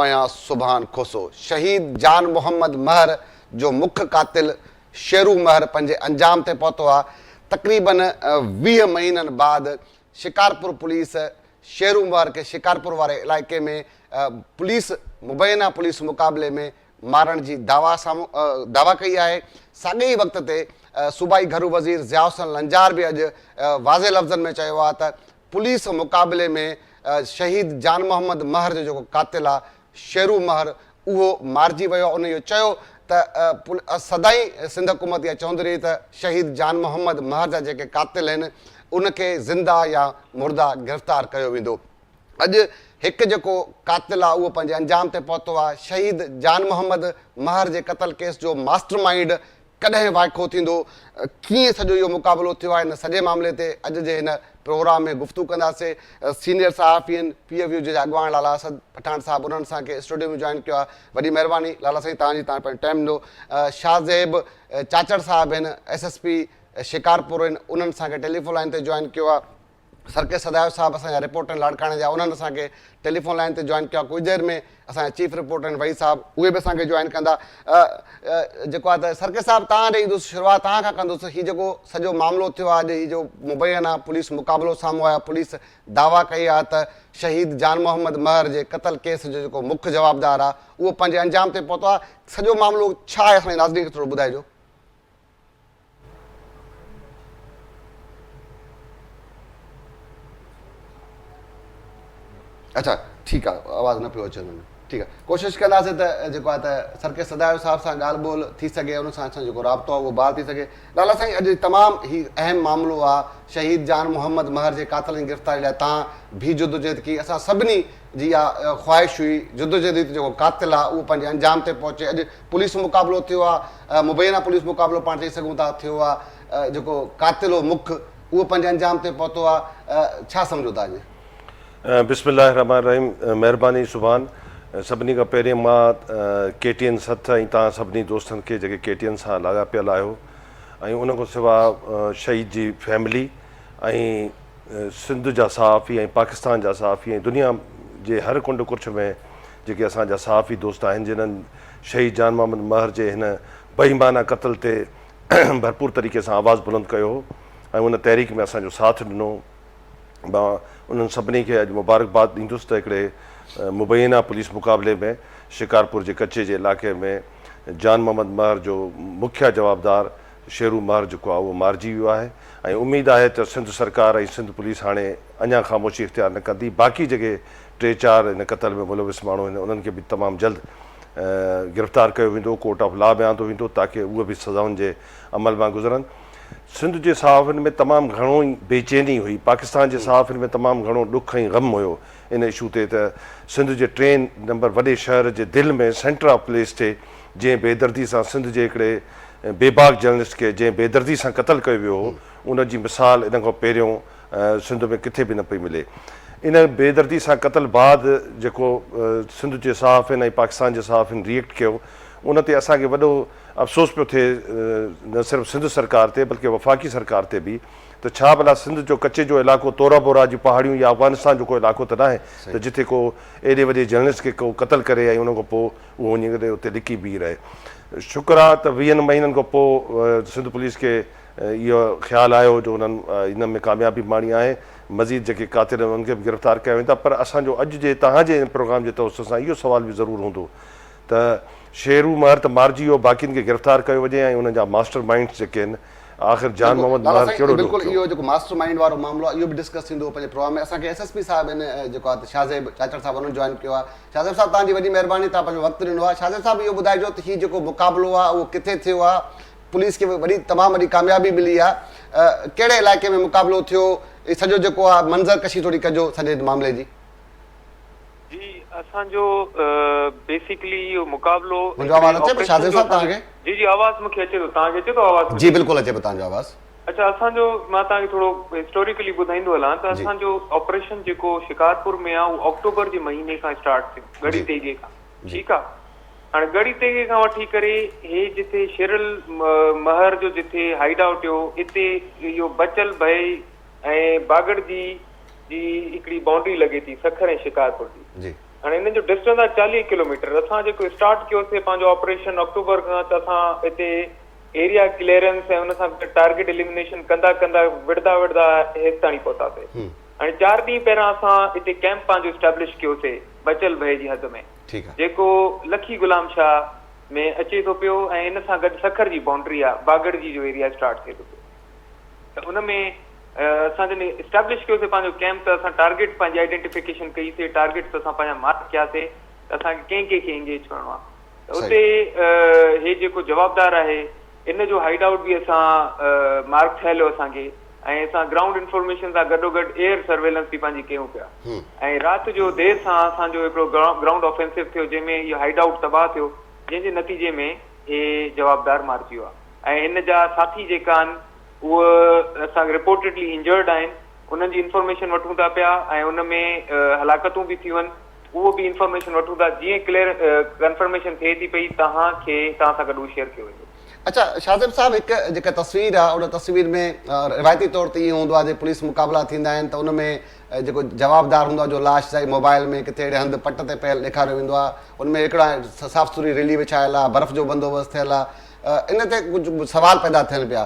आहियां सुभान खोसो। शहीद जान मोहम्मद महर जो मुख्य कातिल शेरू महर पंहिंजे अंजाम ते पहुतो आहे। तक़रीबन 20 महीननि बाद शिकारपुर पुलिस शेरू महर खे शिकारपुर वारे इलाइक़े में पुलिस मुबैना पुलिस मुक़ाबले में मारण जी दावा कई आहे। साॻे ई वक़्त ते सूबाई घरू वज़ीर ज़िया हुसैन लंजार बि अॼु वाज़े लफ़्ज़नि में चयो आहे त पुलिस मुक़ाबले में शहीद जान मोहम्मद महर जो जेको कातिल आहे शेरू महर उहो मारिजी वियो आहे। उन इहो चयो त सदाईं सिंध हुकूमत इहा चवंदी रही त शहीद जान मोहम्मद महर जा जेके कातिल आहिनि उनखे ज़िंदा या मुर्दा गिरफ़्तार कयो वेंदो। अॼु हिकु जेको कातिल आहे उहो पंहिंजे अंजाम ते पहुतो आहे। शहीद जान मोहम्मद महर जे क़तल केस जो मास्टर माइंड कॾहिं वाइको थींदो, कीअं सॼो इहो मुक़ाबिलो थियो आहे, हिन सॼे मामले ते अॼु जे हिन प्रोग्राम में गुफ़्तगू कंदासीं। सीनियर सहाफ़ी आहिनि PFU जे अॻवान लाला असद पठान साहिबु, उन्हनि असांखे स्टूडियो में जॉइन कयो आहे। वॾी महिरबानी लाला साईं तव्हां पंहिंजो टाइम ॾिनो। शाहज़ेब चाचड़ साहिबु आहिनि SSP शिकारपुर आहिनि, उन्हनि असांखे टेलीफोन लाइन ते जॉइन कयो आहे। सरकेश सदायो साहिबु असांजा रिपोर्टर लाड़काणे जा, उन्हनि असांखे टेलीफोन लाइन ते जॉइन कयो आहे। कुझु देरि में असांजा चीफ रिपोर्टर आहिनि वही साहिबु, उहे बि असांखे जॉइन कंदा। जेको आहे त सरकेश साहिबु तव्हां ॾे ईंदुसि, शुरूआति तव्हां खां कंदुसि। हीउ जेको सॼो मामिलो थियो आहे अॼु, हीउ जो मुबैना पुलिस मुक़ाबिलो साम्हूं आयो, पुलिस दावा कई आहे त शहीद जान मोहम्मद महर जे क़तल केस जो जेको मुख्य जवाबदार आहे उहो पंहिंजे अंजाम ते पहुतो आहे। सॼो मामिलो छा आहे असांजे नाज़रीन खे थोरो ॿुधाइजो। अच्छा ठीकु आहे, आवाज़ न पियो अचे हुन। ठीकु आहे, कोशिशि कंदासीं त जेको आहे त सरकेश सदायो साहिब सां ॻाल्हि ॿोल थी सघे, उन सां असांजो जेको राब्तो आहे उहो बहाल थी सघे। लाला साईं, अॼु तमामु ही अहम मामिलो आहे। शहीद जान मोहम्मद महर जे कातिल जी गिरफ़्तारी लाइ तव्हां भी जुदोजहद की, असां सभिनी जी इहा ख़्वाहिश हुई जुदोजहद जेको कातिल आहे उहो पंहिंजे अंजाम ते पहुचे। अॼु पुलिस मुक़ाबिलो थियो आहे, मुबैना पुलिस मुक़ाबिलो पाण चई सघूं था थियो आहे। जेको कातिल हो मुख्य उहो पंहिंजे अंजाम ते पहुतो आहे, छा सम्झो था अॼु? बिस्मिल्लाहिर्रहमानिर्रहीम। महिरबानी सुभान। सभिनी खां पहिरीं मां KTN सथ ऐं तव्हां सभिनी दोस्तनि खे जेके KTN सां लाॻापियल आहियो, ऐं उन खां सवाइ शहीद जी फैमिली ऐं सिंध जा सहाफ़ी ऐं पाकिस्तान जा सहाफ़ी ऐं दुनिया जे हर कुंड कुर्छ में जेके असांजा सहाफ़ी दोस्त आहिनि जिन्हनि शहीद जान मोहम्मद महर जे हिन बेईमाना क़तल ते भरपूर तरीक़े सां आवाज़ु बुलंद कयो ऐं उन तहरीक में असांजो साथ ॾिनो। मां उन्हनि सभिनी खे अॼु मुबारकबाद ॾींदुसि त हिकिड़े मुबैना पुलिस मुक़ाबले में शिकारपुर जे कच्चे जे इलाइक़े में जान मोहम्मद महर जो मुख्य जवाबदार शेरू महर जेको आहे उहो मारिजी वियो आहे। ऐं उमेदु आहे त सिंध सरकार ऐं सिंध पुलिस हाणे अञा ख़ामोशी इख़्तियार न कंदी। बाक़ी जेके 3-4 हिन क़तल में मुलविस माण्हू आहिनि उन्हनि खे बि तमामु जल्द गिरफ़्तार कयो वेंदो, कोर्ट ऑफ लॉ बयां थो वेंदो ताकी उहे बि सज़ाउनि जे अमल मां गुज़रनि। सिंध जे सहाफ़ियुनि में तमामु घणो ई बेचैनी हुई, पाकिस्तान जे सहाफ़ियुनि में तमामु घणो ॾुख ऐं ग़म हुयो इन इशू ते त सिंध जे 3 नंबर वॾे शहर जे दिलि में सेंटर ऑफ प्लेस ते जंहिं बेदर्दी सां सिंध जे हिकिड़े बेबाक जर्नलिस्ट खे जंहिं बेदर्दी सां क़तलु कयो वियो हो, उन जी मिसाल इन खां पहिरियों सिंध में किथे बि न पई मिले। इन बेदर्दी सां क़तल बाद जेको सिंध जे सहाफ़ियुनि ऐं पाकिस्तान जे सहाफ़ियुनि रिएक्ट कयो, उन ते असांखे वॾो अफ़सोस पियो थिए, न सिर्फ़ु सिंध सरकार ते बल्कि वफ़ाक़ी सरकार ते बि, त छा भला सिंध जो कच्चे जो इलाइक़ो तोरा बोरा जी पहाड़ियूं या अफ़गानिस्तान जो को इलाइक़ो त न आहे त जिथे को एॾे वॾे जर्नलिस्ट खे को क़तल करे ऐं उन खां पोइ उहो वञी करे उते लिकी बीह रहे। शुक्र आहे त 20 महीननि खां पोइ सिंध पुलिस खे इहो ख़्यालु आयो जो उन्हनि इन में कामयाबी माणी आहे। मज़ीद जेके कातिल आहिनि उन्हनि खे बि गिरफ़्तार कया वेंदा। पर असांजो अॼु जे तव्हांजे प्रोग्राम जे तवसत सां इहो सुवाल बि ज़रूरु हूंदो त शेरू महर त मारिजी वियो, बाक़ियुनि खे गिरफ़्तार कयो वञे ऐं उन्हनि जा मास्टर माइंड्स जेके आहिनि आख़िर जान मोहम्मद महर कहिड़ो बिल्कुलु इहो जेको मास्टर माइंड वारो मामिलो आहे इहो बि डिस्कस थींदो पंहिंजे प्रोग्राम में। असांखे SSP साहिबु आहिनि जेको आहे शाहज़ेब चाचड़ साहिबु उन्हनि जॉइन कयो आहे। शाहज़ेब साहिबु तव्हांजी वॾी महिरबानी, तव्हां पंहिंजो वक़्तु ॾिनो आहे। शाहज़ेब साहिबु इहो ॿुधाइजो त हीउ जेको मुक़ाबिलो आहे उहो किथे थियो आहे, पुलिस खे वॾी तमामु वॾी कामयाबी मिली आहे, कहिड़े इलाइक़े में मुक़ाबिलो थियो, इहो सॼो जेको आहे मंज़र कशी थोरी कजो सॼे मामले जी। जी असांजो बेसिकली इहो मुक़ाबिलो मुंहिंजो आवाज़ अचे पियो शाहज़ेब साहिबु तव्हांखे? जी जी आवाज़ मूंखे अचे थो, तव्हांखे अचे थो आवाज़? जी बिल्कुलु अचे पियो तव्हांजो आवाज़। अच्छा, असांजो मां तव्हांखे थोरो हिस्टोरिकली ॿुधाईंदो हलां त असांजो ऑपरेशन जेको शिकारपुर में आहे उहो अक्टूबर जे महीने खां स्टार्ट थियो, गड़ी तेगे खां। ठीकु आहे, हाणे गड़ी तेगे खां वठी करे हे जिथे शेरल महर जो जिथे हाइड आउट हो हिते इहो बचल भई ऐं बागड़ जी हिकिड़ी बाउंड्री लॻे थी सखर ऐं शिकारपुर जी। हाणे हिन जो डिस्टेंस आहे 40 किलोमीटर। असां जेको स्टार्ट कयोसीं पंहिंजो ऑपरेशन अक्टूबर खां, त असां हिते एरिया क्लियरेंस ऐं हुन सां टारगेट एलिमिनेशन कंदा कंदा विढ़दा हेसि ताणी पहुतासीं। हाणे 4 ॾींहं पहिरियां असां हिते कैंप पंहिंजो स्टैब्लिश कयोसीं बचल भय जी हद में, जेको लखी गुलाम शाह में अचे थो पियो ऐं हिन सां गॾु सखर जी बाउंड्री आहे, बागड़ जी जो एरिया स्टार्ट थिए थो पियो। त उन में असां जॾहिं स्टैब्लिश कयोसीं पंहिंजो कैंप, त असां टारगेट पंहिंजी आइडेंटिफिकेशन कईसीं, टारगेट्स असां पंहिंजा मार्क कयासीं त असांखे कंहिंखे एंगेज करिणो आहे। त उते हे जेको जवाबदार आहे इन जो हाइड आउट बि असां मार्क थियल हो असांखे, ऐं असां ग्राउंड इंफॉर्मेशन सां गॾोगॾु एयर सर्वेलेंस बि पंहिंजी कयूं पिया। ऐं राति जो देरि सां असांजो हिकिड़ो ग्राउंड ऑफेंसिव थियो, जंहिंमें इहो हाइड आउट तबाह थियो, जंहिंजे नतीजे में हे जवाबदार मारिजी वियो आहे। ऐं हिन जा साथी जेका आहिनि उहे असांखे रिपोर्टेडली इंजर्ड आहिनि, उन्हनि जी इंफॉर्मेशन वठूं था पिया ऐं उन में हलाकतूं बि थियूं आहिनि, उहो बि इंफॉर्मेशन वठूं था। जीअं क्लियर कंफर्मेशन थिए थी पई तव्हां सां गॾु शेयर कयो वेंदो। अच्छा शाहज़ेब साहब, हिकु जेका तस्वीर आहे उन तस्वीर में रिवायती तौर ते ईअं हूंदो आहे जे पुलिस मुक़ाबला थींदा आहिनि त उन में जेको जवाबदार हूंदो आहे जो लाश जी मोबाइल में किथे अहिड़े हंधि पट ते पियल ॾेखारियो वेंदो आहे, उन में हिकिड़ा साफ़ सुथरी रैली विछायल आहे, बर्फ़ जो बंदोबस्तु थियल आहे, इन ते कुझु सवाल पैदा थियनि पिया।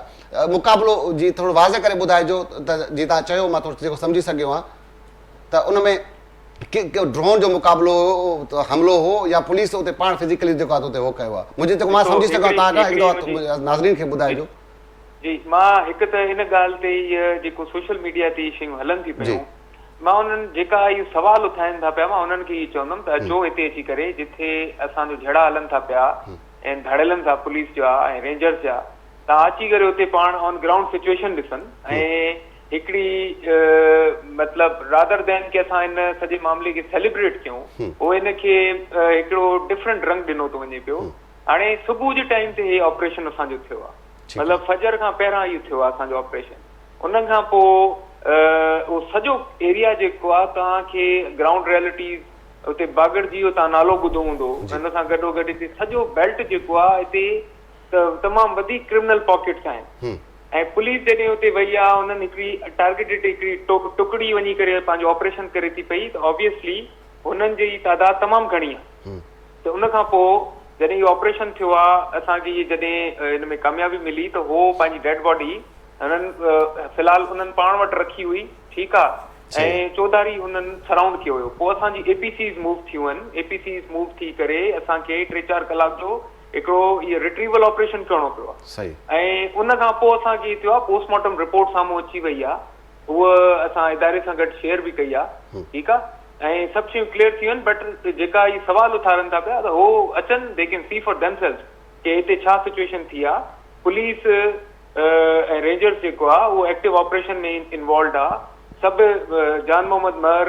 मुक़ाबलो जी थोरो वाज़े करे ॿुधाइजो त जीअं तव्हां चयो मां थोरो जेको सम्झी सघियो आहियां, त उन में ड्रोन जो मुक़ाबलो हो, हमिलो हो, या पुलिस उते पाण फिजिकली जेको आहे उते हो कयो आहे? मुंहिंजे जेको मां सम्झी सघां, तव्हां नाज़रीन खे ॿुधाइजो। जी, मां हिकु त हिन ॻाल्हि ते इहा जेको सोशल मीडिया ते शयूं हलनि थी पियूं, मां उन्हनि जेका इहो सवाल उथाइनि था पिया, मां उन्हनि खे इहो चवंदुमि त अचो हिते अची करे, जिथे असांजो झड़ा हलनि था पिया ऐं धड़ियलनि था पुलिस जा ऐं रेंजर्स जा, तव्हां अची करे उते पाण ऑन ग्राउंड सिचुएशन ॾिसनि ऐं हिकिड़ी मतिलबु रादर देन की असां हिन सॼे मामले खे सेलिब्रेट कयूं, उहो हिनखे हिकिड़ो डिफरेंट रंग ॾिनो थो वञे पियो। हाणे सुबुह जे टाइम ते हे ऑपरेशन असांजो थियो आहे, मतिलबु फजर खां पहिरां इहो थियो आहे असांजो ऑपरेशन। उन खां पोइ उहो सॼो एरिया जेको आहे, तव्हांखे ग्राउंड रियलिटीज़ उते बागड़ जी तव्हां नालो ॿुधो हूंदो, हिन सां गॾोगॾु हिते सॼो बेल्ट जेको आहे हिते तमामु वधीक क्रिमिनल पॉकेट्स आहिनि। ऐं पुलिस जॾहिं उते वई आहे, उन्हनि हिकिड़ी टारगेटेड हिकिड़ी टुकड़ी वञी करे पंहिंजो ऑपरेशन करे थी पई, त ऑब्वियसली हुननि जी तादाद तमामु घणी आहे। त उन खां पोइ जॾहिं इहो ऑपरेशन थियो आहे, असांखे इहे जॾहिं हिन में कामयाबी मिली, त हो पंहिंजी डेड बॉडी हुननि फ़िलहालु हुननि पाण वटि रखी हुई, ठीकु आहे, ऐं चौधारी हुननि सराउंड कयो हुयो। पोइ असांजी एपीसीज़ मूव थियूं आहिनि, एपीसीज़ मूव थी करे असांखे 3-4 कलाक जो हिकिड़ो इहो रिट्रीवल ऑपरेशन करिणो पियो आहे। ऐं उन खां पोइ असांखे इहो थियो आहे, पोस्टमार्टम रिपोर्ट साम्हूं अची वई आहे, उहा असां इदारे सां गॾु शेयर बि कई आहे, ठीकु आहे, ऐं सभु शयूं क्लियर थियूं आहिनि। बट जेका इहे सवाल उथारनि था पिया, त हो अचनि, they can see for themselves कि हिते छा सिचुएशन थी आहे। पुलिस ऐं रेंजर्स जेको आहे उहो एक्टिव ऑपरेशन में इन्वॉल्व आहे। सभु जान मोहम्मद महर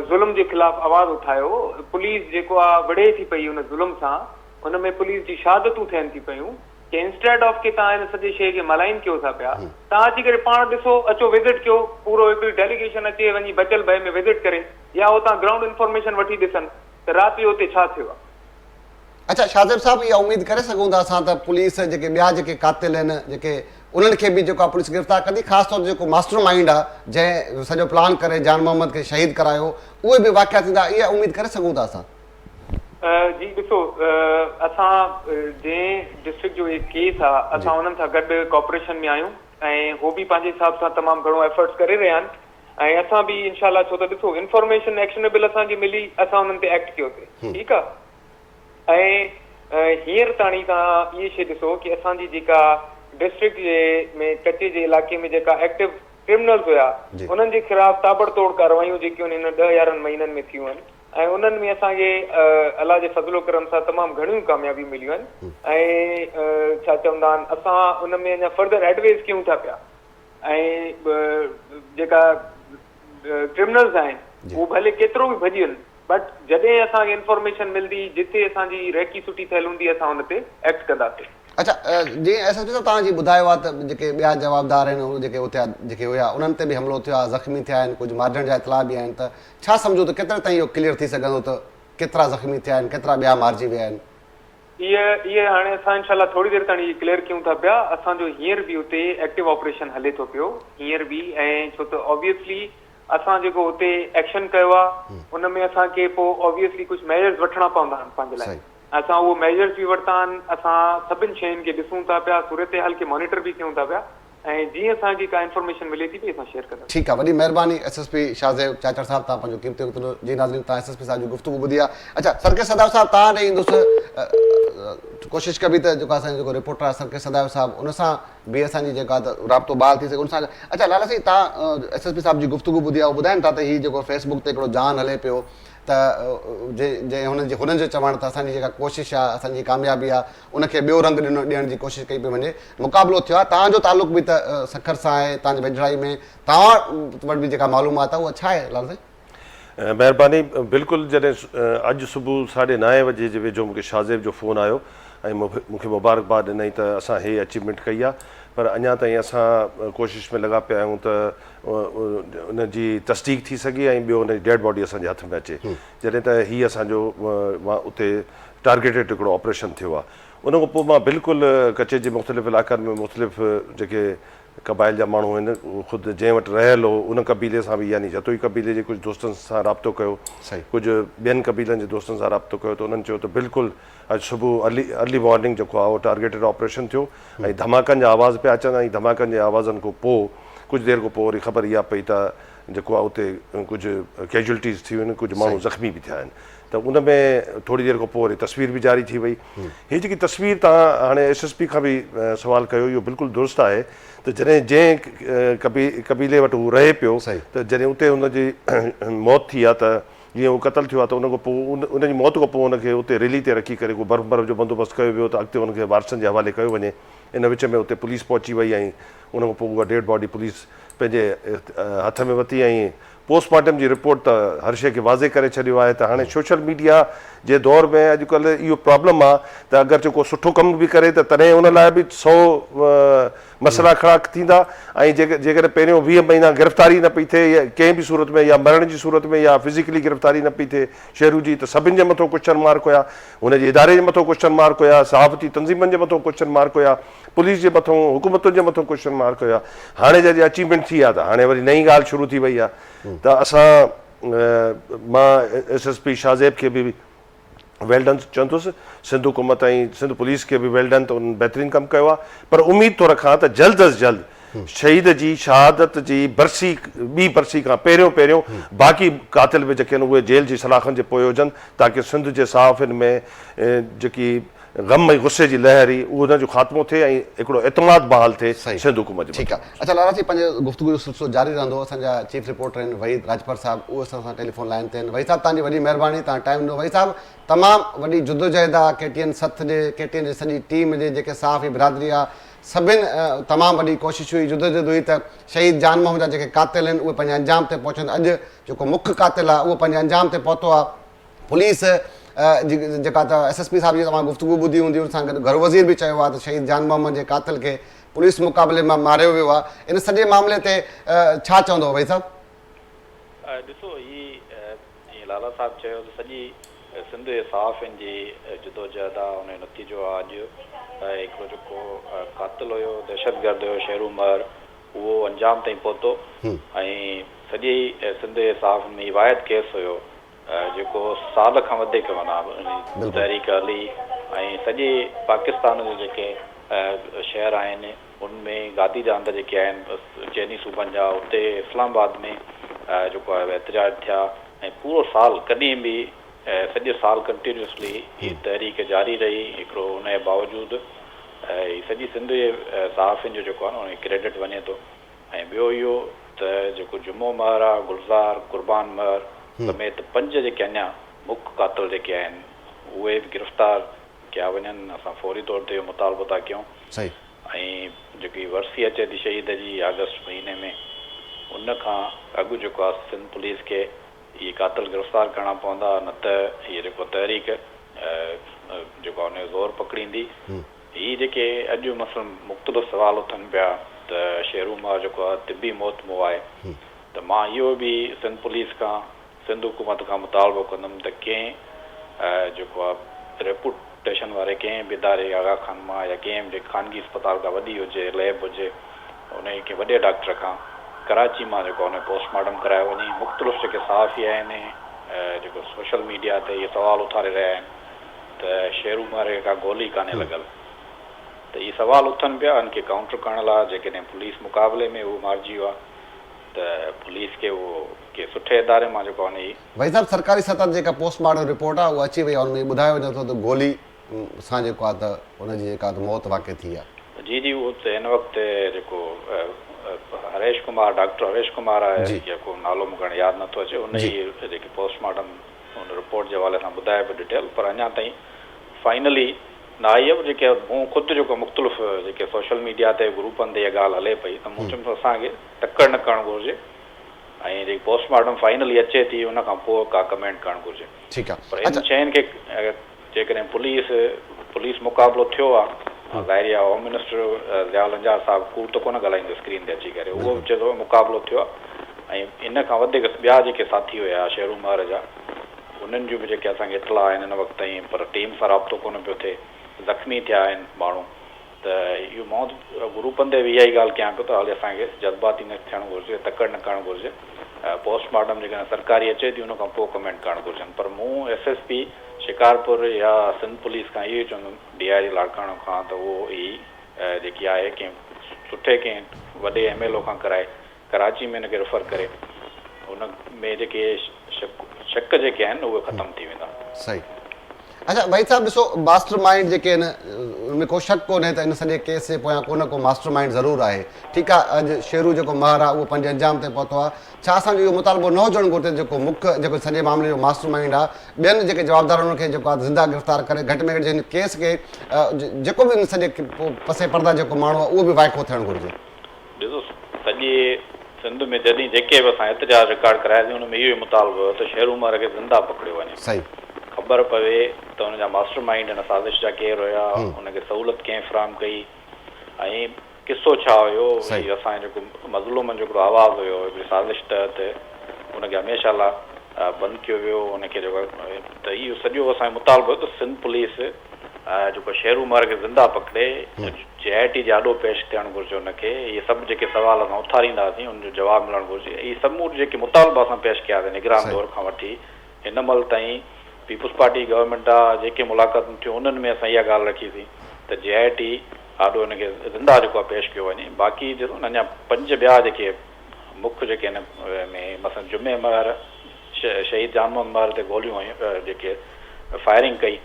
ज़ुल्म जे ख़िलाफ़ आवाज़ उठायो, पुलिस जेको आहे विढ़े थी पई उन ज़ुल्म सां, उन में पुलिस जी शहादतूं थियनि थी पयूं कि इंस्टेड ऑफ कि तव्हां हिन सॼे शइ खे मलाइन कयो था पिया, तव्हां अची करे पाण ॾिसो, अचो विज़िट कयो, पूरो हिकिड़ी डेलीगेशन अचे वञी बचल भय में विज़िट करे, या हुतां ग्राउंड इंफॉर्मेशन वठी ॾिसनि त राति जो हुते छा थियो आहे। अच्छा शाहज़ेब साहब, इहा उमेद करे सघूं था असां त पुलिस जेके ॿिया जेके कातिल आहिनि, जेके उन्हनि खे बि जेको आहे पुलिस गिरफ़्तार कंदी, ख़ासि तौर ते जेको मास्टर माइंड आहे जंहिं सॼो प्लान करे जान मोहम्मद खे शहीद करायो, उहे बि वाक़िया थींदा, इहा उमेद करे सघूं था असां? जी ॾिसो, असां जंहिं डिस्ट्रिक्ट जो इहो केस आहे, असां हुननि सां गॾु कॉपरेशन में आहियूं ऐं हो बि पंहिंजे हिसाब सां तमामु घणो एफर्ट्स करे रहिया आहिनि। ऐं असां बि इनशाला, छो त ॾिसो इंफॉर्मेशन एक्शनेबल असांखे मिली, असां हुननि ते एक्ट कयोसीं, ठीकु आहे। ऐं हींअर ताणी तव्हां इहे शइ ॾिसो कि असांजी जेका डिस्ट्रिक्ट जे में कचे जे इलाइक़े में जेका एक्टिव क्रिमिनल्स हुया, उन्हनि जे ख़िलाफ़ ताबड़तोड़ कार्रवाइयूं जेकियूं आहिनि हिन 10-11 महीननि में थियूं आहिनि, ऐं उन्हनि में असांखे अलाह जे फज़लो करम सां तमामु घणियूं कामयाबी मिलियूं आहिनि। ऐं छा चवंदा आहिनि, असां उन में अञा फर्दर एडवाइस कयूं था पिया। ऐं जेका क्रिमिनल्स आहिनि उहे भले केतिरो बि भॼी वञनि, बट जॾहिं असांखे इंफॉर्मेशन मिलंदी, जिथे असांजी रेकी सुठी थियल हूंदी, असां हुन ते एक्ट कंदासीं। अच्छा, जीअं एस एच ओ तव्हां जी ॿुधायो आहे त जेके ॿिया जवाबदार आहिनि जेके उते जेके हुया, उन्हनि ते बि हमिलो थियो आहे, ज़ख़्मी थिया आहिनि, कुझु मारणु जा इतला बि आहिनि, त छा सम्झो त केतिरे ताईं इहो क्लियर थी सघंदो त केतिरा ज़ख़्मी थिया आहिनि, केतिरा ॿिया मारिजी विया आहिनि? इहे हाणे असां इनशाला थोरी देरि ताईं क्लियर कयूं था पिया। असांजो हींअर बि उते एक्टिव ऑपरेशन हले थो पियो हींअर बि, ऐं छो त ऑब्वियसली असां जेको हुते एक्शन कयो आहे उन में असांखे पोइ ऑब्वियसली कुझु मेजर्स वठणा पवंदा आहिनि पंहिंजे लाइ। असां उहो मेजर्स बि वरिता आहिनि। असां सभिनि शयुनि खे ॾिसूं था पिया, सूरत हाल खे मॉनिटर बि कयूं था पिया, ऐं जीअं असांखे का इंफॉर्मेशन मिले थी पई असां शेयर कंदा। ठीकु आहे, वॾी महिरबानी SSP शाहज़ेब चाचड़ साहब, तव्हां पंहिंजो क़ीमती वक़्तु जी नाज़रीन तव्हां SSP साहब जी गुफ़्तगू ॿुधी आहे। अच्छा सरके सदाव साहब तव्हां ॾे ईंदुसि, कोशिशि कबी त जेको असांजो जेको रिपोर्टर आहे सरके सदाव साहब उन सां बि असांजी जेका त राब्तो बहाल थी सघे उन सां। अच्छा लाला साईं तव्हां SSP साहब जी गुफ़्तगू ॿुधी आहे, ॿुधाइनि था त हीउ जेको फेसबुक ते हिकिड़ो जान हले पियो त हुननि जो चवणु त असांजी जेका कोशिशि आहे, असांजी कामयाबी आहे, उनखे ॿियो रंग ॾियण जी कोशिशि कई पई वञे, मुक़ाबिलो थियो आहे। तव्हांजो तालुक़ बि त सखर सां आहे, तव्हांजी वेझड़ाई में तव्हां वटि बि जेका मालूमात आहे उहा छा आहे लाल साईं? महिरबानी। बिल्कुलु जॾहिं अॼु सुबुह 9:30 वजे जे वेझो मूंखे शाहज़ेब जो फ़ोन आयो ऐं मूंखे मुबारकबाद ॾिनई त असां हे अचीवमेंट कई आहे, पर अञा ताईं असां कोशिशि में लॻा पिया आहियूं त उनजी तस्दीक थी सघे ऐं ॿियो उनजी डेड बॉडी असांजे हथ में अचे। जॾहिं त हीअ असांजो उते टारगेटेड हिकिड़ो ऑपरेशन थियो आहे, उन खां पोइ मां बिल्कुलु कचे जे मुख़्तलिफ़ इलाइक़नि में मुख़्तलिफ़ जेके क़बाइल जा माण्हू आहिनि ख़ुदि जंहिं वटि रहियल हो उन कबीले सां बि, यानी जतोई कबीले जे कुझु दोस्तनि सां राब्तो कयो, कुझु ॿियनि कबीलनि जे दोस्तनि सां राब्तो कयो, त उन्हनि चयो त बिल्कुलु अॼु सुबुह अर्ली मॉर्निंग जेको आहे उहो टारगेटेड ऑपरेशन थियो ऐं धमाकनि जा आवाज़ पिया अचनि ऐं धमाकनि जे आवाज़नि खां पोइ कुझु देरि खां पोइ वरी ख़बर इहा पई त जेको आहे उते कुझु कैजुअलिटीज़ थी वियूं आहिनि, कुझु माण्हू ज़ख़्मी बि थिया आहिनि। त उन में थोरी देरि खां पोइ वरी तस्वीर बि जारी थी वई। हीअ जेकी तस्वीर तव्हां हाणे SSP खां बि सुवाल कयो, इहो बिल्कुलु दुरुस्त आहे त जंहिं कबीले वटि हू रहे पियो त जॾहिं उते हुनजी मौत थी आहे, त जीअं उहो क़तलु थियो आहे, त उन खां पोइ उनजी मौत खां पोइ उनखे उते रैली ते रखी करे को बर्फ़ जो बंदोबस्तु कयो वियो त अॻिते उनखे वारसनि जे हवाले कयो वञे। इन विच में उते पुलिस पहुची वई ऐं उन खां पोइ उहा डेड बॉडी पुलिस पंहिंजे हथ में वरिती ऐं पोस्टमार्टम जी रिपोर्ट त हर शइ खे वाज़े करे छॾियो आहे त हाणे सोशल मीडिया जे दौर में अॼुकल्ह इहो प्रॉब्लम आहे त अगरि को सुठो कमु बि करे त तॾहिं उन लाइ बि 100 मसइला खड़ा थींदा ऐं जेकॾहिं पहिरियों 20 महीना गिरफ़्तारी न पई थिए या कंहिं बि सूरत में, या मरण जी सूरत में, या फिज़िकली गिरफ़्तारी न पई थिए शेरू जी, त सभिनि जे मथां क्वेश्चन मार्क हुया, हुनजे इदारे जे मथां क्वेश्चन मार्क हुया, सहाफ़ती तंज़ीमनि जे मथां क्वेश्चन मार्क हुया, पुलिस जे मथां, हुकूमतुनि जे मथां क्वेश्चन मार्क हुया। हाणे जॾहिं अचीवमेंट थी आहे त हाणे वरी नई ॻाल्हि शुरू थी वई आहे। त मां SSP शाहज़ेब खे बि वेल डन चवंदुसि, सिंध हुकूमत ऐं सिंध पुलिस खे बि वेल डन, त उन्हनि बहितरीनु कमु कयो आहे। पर उमेद थो रखां त जल्द अज़ जल्द शहीद जी शहादत जी ॿी बरसी खां पहिरियों बाक़ी कातिल बि जेके आहिनि उहे जेल जी सलाखनि जे पोइ हुजनि, ताकी सिंध जे सहाफ़िन में जेकी गम ऐं गुस्से जी लहर हुई उहो हुनजो ख़ात्मो थिए ऐं हिकिड़ो एतमाद बहाल थिए सिंध हुकूमत जो। ठीकु आहे। अच्छा लाला साईं, पंहिंजे गुफ़्तगू जो सिलसिलो जारी रहंदो। असांजा चीफ रिपोर्टर आहिनि वहीद राजपर साहब, उहे असां सां टेलीफोन लाइन ते आहिनि। वहीद साहब तव्हांजी वॾी महिरबानी, तव्हां टाइम ॾिनो। वहीद साहब तमामु वॾी जुदोजहद आहे KTN सथ जे, KTN जी सॼी टीम जे जेके सहाफ़ी बिरादरी आहे, सभिनि तमामु वॾी कोशिशि हुई, जुदोजहद हुई त शहीद जान मोहम्मद जा जेके कातिल आहिनि उहे पंहिंजे अंजाम ते पहुचनि। अॼु जेको मुख्य कातिल आहे उहो पंहिंजे अंजाम ते पहुतो आहे। पुलिस जेका त SSP साहब जी तव्हां गुफ़्तगू ॿुधी हूंदी, उन सां गॾु घर वज़ीर बि चयो आहे त शहीद जान मोहम्मद जे कातिल खे पुलिस मुक़ाबले मां मारियो वियो आहे। इन सॼे मामले ते छा चवंदो भाई साहब? ॾिसो, हीअ लाला साहब चयो त सॼी सिंध जे सहाफ़िन जी जदोजहद आहे, उन जो नतीजो आहे अॼु हिकिड़ो जेको कातिल हुयो, दहशतगर्द हुयो शेरू महर, उहो अंजाम ताईं पहुतो। ऐं सॼी सिंध जे सहाफ़िन में वाहिद केस हुयो जेको साल खां वधीक माना तहरीक हली ऐं सॼे पाकिस्तान जे जेके शहर आहिनि उनमें गादी जा अंदरि जेके आहिनि चइनी सूबनि जा, उते इस्लामाबाद में जेको आहे एहतजाज थिया ऐं पूरो साल कॾहिं बि सॼो साल कंटिन्यूसली हीअ तहरीक जारी रही। हिकिड़ो उनजे बावजूदि सॼी सिंध जे सहाफ़िन जो जेको आहे न उन क्रेडिट वञे थो। ऐं ॿियो इहो त जेको जुमो महर आहे, गुलज़ार, कुर्बान महर समेत 5 जेके अञा मुख्य कातिल जेके आहिनि उहे बि गिरफ़्तार कया वञनि। असां फौरी तौर ते इहो मुतालबो था कयूं। ऐं जेकी वरसी अचे थी शहीद जी अगस्त महीने में, उन खां अॻु जेको आहे सिंध पुलिस खे इहे कातिल गिरफ़्तार करणा पवंदा, न त इहे जेको तहरीक जेको आहे उनजो ज़ोर पकड़ींदी। हीअ जेके अॼु मसइलनि मुख़्तलिफ़ सुवाल उथनि पिया त शेरू महर जेको आहे तिबी मौत मो आहे, त मां इहो बि सिंध पुलिस खां, सिंध हुकूमत खां मुतालबो कंदुमि त कंहिं जेको आहे रेपुटेशन वारे कंहिं बि इदारे आगा खान मां या कंहिं बि खानगी अस्पताल खां वॾी हुजे, लैब हुजे, उन खे वॾे डॉक्टर खां कराची मां जेको हुन पोस्टमार्टम करायो वञे। मुख़्तलिफ़ जेके सहाफ़ी आहिनि जेको सोशल मीडिया ते इहे सवाल उथारे रहिया आहिनि त शेरू महर खे का गोली कान्हे लॻल, त इहे सवाल उथनि पिया हिन खे काउंटर करण लाइ। जेकॾहिं पुलिस मुक़ाबले में उहो मारिजी वियो आहे त पुलिस खे उहो के सुठे इदारे मां जेको आहे भाई साहब सरकारी सतह ते जेका पोस्टमार्टम रिपोर्ट आहे उहा अची वई आहे, हुन में ॿुधायो वञे थो त गोली सां जेको आहे त हुनजी जेका मौत वाक़ई थी आहे। जी उहो त हिन वक़्तु जेको हरेश कुमार, डॉक्टर हरेश कुमार आहे, जेको नालो मूंखे यादि नथो अचे, हुन जी जेकी पोस्टमार्टम हुन रिपोर्ट जे हवाले सां ॿुधाए पियो डिटेल, पर अञा ताईं फाइनली न आई आहे। जेके मूं ख़ुदि जेको मुख़्तलिफ़ जेके सोशल मीडिया ते ग्रुपनि ते इहा ॻाल्हि हले पई त मूं चयुमि असांखे टकरु न करणु घुरिजे ऐं जेकी पोस्टमार्टम फाइनली अचे थी उन खां पोइ का कमेंट करणु घुरिजे। ठीकु आहे। पर इन शयुनि खे जेकॾहिं पुलिस मुक़ाबिलो थियो आहे, ज़ाहिरी आहे होम मिनिस्टर ज़ियाउल अंजार साहिबु कूड़ त कोन ॻाल्हाईंदो स्क्रीन ते अची करे, उहो बि चए थो मुक़ाबिलो थियो आहे। ऐं इन खां वधीक ॿिया जेके साथी हुया शेरू महर जा, उन्हनि जूं बि जेके असांखे इतला आहिनि हिन वक़्तु ताईं, पर टीम सां राब्तो कोन पियो थिए, ज़ख़्मी थिया आहिनि माण्हू। त इहो मौत ग्रुपनि ते बि इहा ई ॻाल्हि कयां पियो त हाली असांखे जज़्बाती न थियणु घुरिजे, तकड़ि न करणु घुरिजे। पोस्टमार्टम जेकॾहिं सरकारी अचे थी उन खां पोइ कमेंट करणु घुरिजनि। पर मूं SSP शिकारपुर या सिंध पुलिस खां इहो चवंदुमि DIG लाड़काणो खां त उहो ई जेकी आहे कंहिं सुठे कंहिं वॾे MLO खां कराए कराची में हिनखे रेफर करे, हुन में जेके शक जेके आहिनि उहे ख़तमु थी वेंदा। सही। अच्छा भाई साहब ॾिसो, मास्टर माइंड जेके आहिनि उनमें को शक कोन्हे त इन सॼे केस जे पोयां को न को मास्टर माइंड ज़रूरु आहे। ठीकु आहे, अॼु शेरू जेको महर आहे उहो पंहिंजे अंजाम ते पहुतो आहे। छा असांजो इहो मुतालबो न हुजणु घुरिजे जेको मुख्य जेको सॼे मामले जो मास्टर माइंड आहे, ॿियनि जेके जवाबदार उन्हनि खे जेको आहे ज़िंदा गिरफ़्तार करे घटि में घटि हिन केस खे जेको बि सॼे पसे पर्दा जेको माण्हू आहे उहो बि वाइको थियणु घुरिजे। ॾिसो सॼे सिंध में जॾहिं जेके बि असां एहतिजाज रिकॉर्ड करायासीं हुन में इहो ई मुतालबो हुयो त शेरू महर खे ज़िंदा पकड़ियो वञे। सही। ख़बर पवे त हुनजा मास्टर माइंड हिन साज़िश जा केरु हुया, हुनखे सहूलियत कंहिं फ़राहम कई ऐं किसो छा हुयो। असांजो जेको मज़लूमनि जो हिकिड़ो आवाज़ु हुयो हिकिड़ी साज़िश तहत हुनखे हमेशह लाइ बंदि कयो वियो हुनखे जेको, त इहो सॼो असांजो मुतालबो हुयो त सिंध पुलिस जेको शेरू महर खे ज़िंदा पकड़े JIT जे आॾो पेश थियणु घुरिजे हुनखे। इहे सभु जेके सवाल असां उथारींदासीं हुनजो जवाबु मिलणु घुरिजे। इहे सभु जेके मुतालबा असां पेश कयासीं निगरान दौर खां वठी हिन महिल ताईं पीपुल्स पार्टी गवर्नमेंट आहे जेके मुलाक़ातूं थियूं उन्हनि में असां इहा ॻाल्हि रखीसीं त JIT आॾो हिनखे ज़िंदा जेको आहे पेश कयो वञे। बाक़ी ॾिसो न अञा 5 ॿिया जेके मुख्य जेके हिन में मसलन जुमे महर शहीद जान मोहम्मद महर ते गोलियूं हुयूं जेके फायरिंग कई,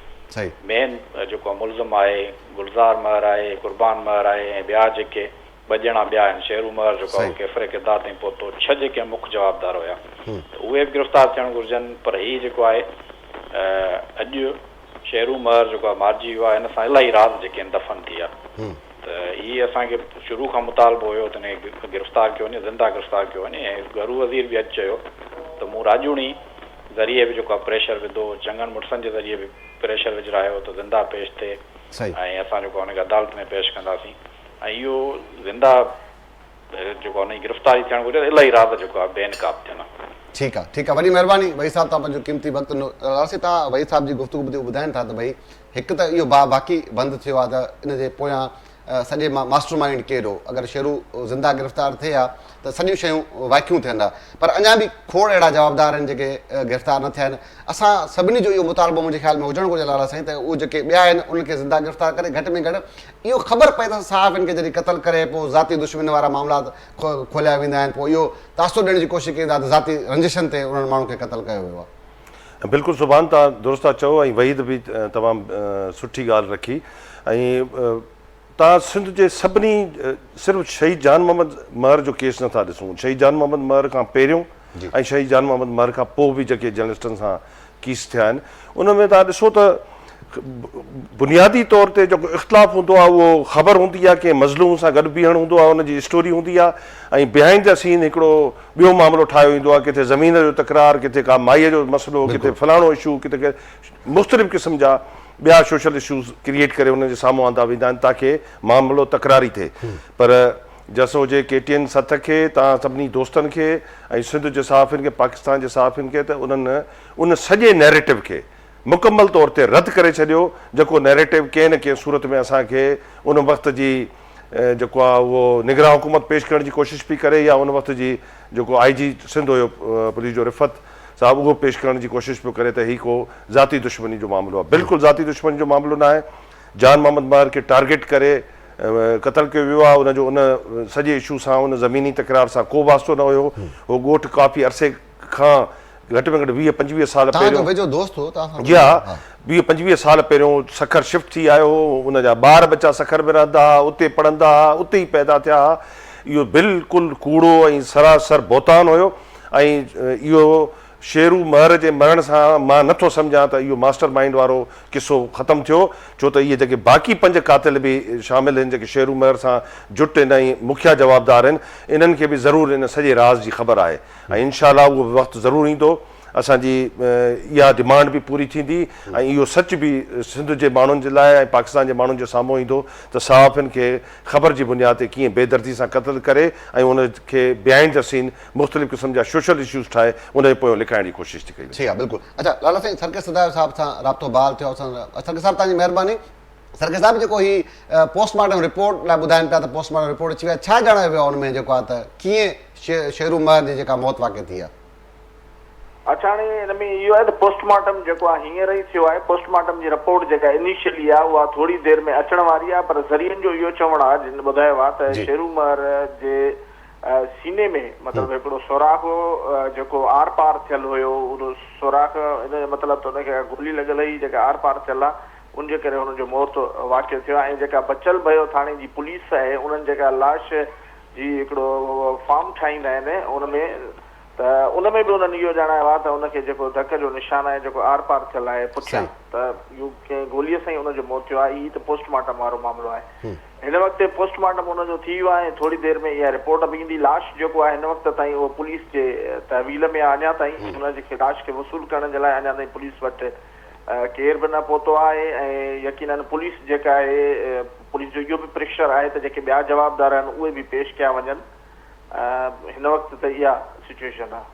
मेन जेको मुलज़िम आहे गुलज़ार महर आहे, कुर्बान महर आहे ऐं ॿिया जेके 2 ॼणा ॿिया आहिनि, शेरू महर जेको आहे केफ़रे किरदार ताईं पहुतो, 6 जेके मुख्य जवाबदार हुया त उहे बि गिरफ़्तार थियणु घुरिजनि। पर हीअ जेको आहे अॼु शेरू महर जेको आहे मारिजी वियो आहे, हिन सां इलाही राज़ जेके आहिनि दफ़न थी विया। त इहे असांखे शुरू खां मुतालबो हुयो त हिन गिरफ़्तार कयो वञे, ज़िंदा गिरफ़्तार कयो वञे। ऐं घरू वज़ीर बि अॼु चयो त मूं राजूणी ज़रिए बि जेको आहे प्रेशर विधो, चङनि मुड़ुसनि जे ज़रिए बि प्रेशर विझरायो त ज़िंदा पेश थिए ऐं असां जेको हुनखे अदालत में पेश कंदासीं। ऐं इहो ज़िंदा जेको हुनजी गिरफ़्तारी थियणु घुरिजे, इलाही राज़ जेको आहे बेनकाब थियनि। ठीकु आहे, ठीकु आहे, वॾी महिरबानी भाई साहब, तव्हां पंहिंजो क़ीमती वक़्तु लासी। तव्हां भाई साहब जी गुफ़्तगू ॿुधी ॿुधाइनि था त भई हिकु त इहो बाक़ी बंदि थियो आहे त इन जे पोयां सॼे मास्टर माइंड केरु हो। अगरि शेरू ज़िंदा गिरफ़्तार थिए हा त सॼियूं शयूं वाकियूं थियनि हा, पर अञा बि खोड़ अहिड़ा जवाबदार आहिनि जेके गिरफ़्तार न थिया आहिनि। असां सभिनी जो इहो मुतालबो मुंहिंजे ख़्याल में हुजणु घुरिजे लाला साईं त उहे जेके ॿिया आहिनि उनखे ज़िंदा गिरफ़्तार करे घटि में घटि इहो ख़बर पए त सहाफ़ियुनि खे जॾहिं क़तल करे पोइ ज़ाती दुश्मनी वारा मामला खोलिया वेंदा आहिनि, पोइ इहो तासुर ॾियण जी कोशिशि कईंदा त ज़ाती रंजिशनि ते उन्हनि माण्हुनि खे क़तल कयो वियो आहे। बिल्कुलु सुभाणे तव्हां दुरुस्त था चओ ऐं वहीद बि तमामु सुठी ॻाल्हि रखी। ऐं तव्हां सिंध जे सभिनी सिर्फ़ु शहीद जान मोहम्मद महर जो केस नथा ॾिसूं, शहीद जान मोहम्मद महर खां पहिरियों ऐं शहीद जान मोहम्मद महर खां पोइ बि जेके जर्नलिस्टनि सां केस थिया आहिनि उन में तव्हां ॾिसो त बुनियादी तौर ते जेको इख़्तिलाफ़ु हूंदो आहे उहो ख़बर हूंदी आहे कि मज़लूम सां गॾु बीहणु हूंदो आहे, हुनजी स्टोरी हूंदी आहे ऐं बिहाइंड द सीन हिकिड़ो ॿियो मामिलो ठाहियो वेंदो आहे, किथे ज़मीन जो तकरार, किथे का माईअ जो मसइलो, किथे फलाणो इशू, किथे मुख़्तलिफ़ क़िस्म जा ॿिया सोशल इशूज़ क्रिएट करे हुनजे साम्हूं आंदा वेंदा आहिनि ताकी मामिलो तकरारी थिए। पर जसो हुजे KTN सथ खे, तव्हां सभिनी दोस्तनि खे ऐं सिंध जे सहाफ़ियुनि खे, पाकिस्तान जे सहाफ़ियुनि खे त उन्हनि उन सॼे नैरेटिव खे मुकमल तौर ते रद्द करे छॾियो जेको नैरेटिव कंहिं न कंहिं सूरत में असांखे उन वक़्त जी जेको आहे उहो निगरान हुकूमत पेश करण जी कोशिशि पई करे या उन वक़्त जी जेको IG सिंध हुयो पुलिस जो रिफ़त साहब उहो पेश करण जी कोशिशि पियो करे त हीउ को ज़ाती दुश्मनी जो मामिलो आहे। बिल्कुलु ज़ाती दुश्मनी जो मामिलो न आहे। जान मोहम्मद महर खे टारगेट करे क़तल कयो वियो आहे। उनजो उन सॼे इशू सां उन ज़मीनी तकरार सां को वास्तो न हुयो। उहो ॻोठु काफ़ी अरसे खां घटि में घटि 20-25 साल पहिरियों वेझो दोस्त हो तव्हां सां? जी हा, 20-25 साल पहिरियों सखर शिफ्ट थी आयो हो। उनजा ॿार बच्चा सखर में रहंदा हुआ, उते पढ़ंदा हुआ, उते ई पैदा थिया हुआ। इहो बिल्कुलु कूड़ो ऐं सरासर बौतान हुयो ऐं इहो शेरू महर जे मरण सां मां नथो सम्झां त इहो मास्टर माइंड वारो किसो ख़तमु थियो, छो त इहे जेके बाक़ी 5 कातिल बि शामिल आहिनि जेके शेरू महर सां जुट आहिनि ऐं मुखिया जवाबदार आहिनि, इन्हनि खे बि ज़रूरु इन सॼे राज़ जी ख़बर आहे ऐं इंशाअल्लाह उहो वक़्तु ज़रूरु ईंदो। असांजी इहा डिमांड बि पूरी थींदी ऐं इहो सच बि सिंध जे माण्हुनि जे लाइ ऐं पाकिस्तान जे माण्हुनि जे साम्हूं ईंदो त सहाफ़ियुनि खे ख़बर जी बुनियाद ते कीअं बेदर्दी सां क़तल करे ऐं उनखे बिहाइंड द सीन मुख़्तलिफ़ क़िस्म जा सोशल इशूज़ ठाहे उनजे पोयां लिखाइण जी कोशिशि थी कई। ठीक आहे, बिल्कुलु। अच्छा लाला साईं, सरकेश सदायव साहब सां राब्तो बहाल थियो। सरकेश साहब तव्हांजी महिरबानी। सरकेश साहब जेको ही पोस्टमार्टम रिपोर्ट लाइ ॿुधाइनि पिया त पोस्टमार्टम रिपोर्ट अची विया, छा ॼाणायो वियो आहे हुन में जेको आहे त कीअं शेरू महर जी जेका मौत वाक़ई थी आहे? अच्छा, हाणे हिन में इहो आहे त पोस्टमार्टम जेको आहे हींअर ई थियो आहे। पोस्टमार्टम जी रिपोर्ट जेका इनिशियली आहे उहा थोरी देरि में अचण वारी आहे, पर ज़रियनि जो इहो चवणु आहे जिन ॿुधायो आहे त शेरू महर जे सीने में मतिलबु हिकिड़ो सोराख़ जेको आर पार थियल हुयो, उहो सोराख़ इन जो मतिलबु त हुनखे गोली लॻल हुई जेका आर पार थियल आहे, उनजे करे हुनजो मौत वाक़ियो थियो आहे। ऐं जेका बचियल भयो थाणे जी पुलिस आहे, उन्हनि जेका लाश जी हिकिड़ो फॉर्म ठाहींदा आहिनि उनमें त उनमें बि उन्हनि इहो ॼाणायो आहे त उनखे जेको धक जो निशान आहे जेको आर पार थियल आहे पुठियां, त इहो कंहिं गोलीअ सां ई उनजो मौत थियो आहे। ई त पोस्टमार्टम वारो मामिलो आहे। हिन वक़्तु पोस्टमार्टम उनजो थी वियो आहे, थोरी देरि में इहा रिपोर्ट बि ईंदी। लाश जेको आहे हिन वक़्तु ताईं उहो पुलिस जे तहवील में आहे। अञा ताईं उनजे लाश खे वसूल करण जे लाइ अञा ताईं पुलिस वटि केर बि न पहुतो आहे ऐं यकीनन पुलिस जेका आहे, पुलिस जो इहो बि प्रेशर आहे त जेके ॿिया जवाबदार आहिनि उहे बि पेश कया वञनि। हिन वक़्तु त इहा सिचुएशन आहे।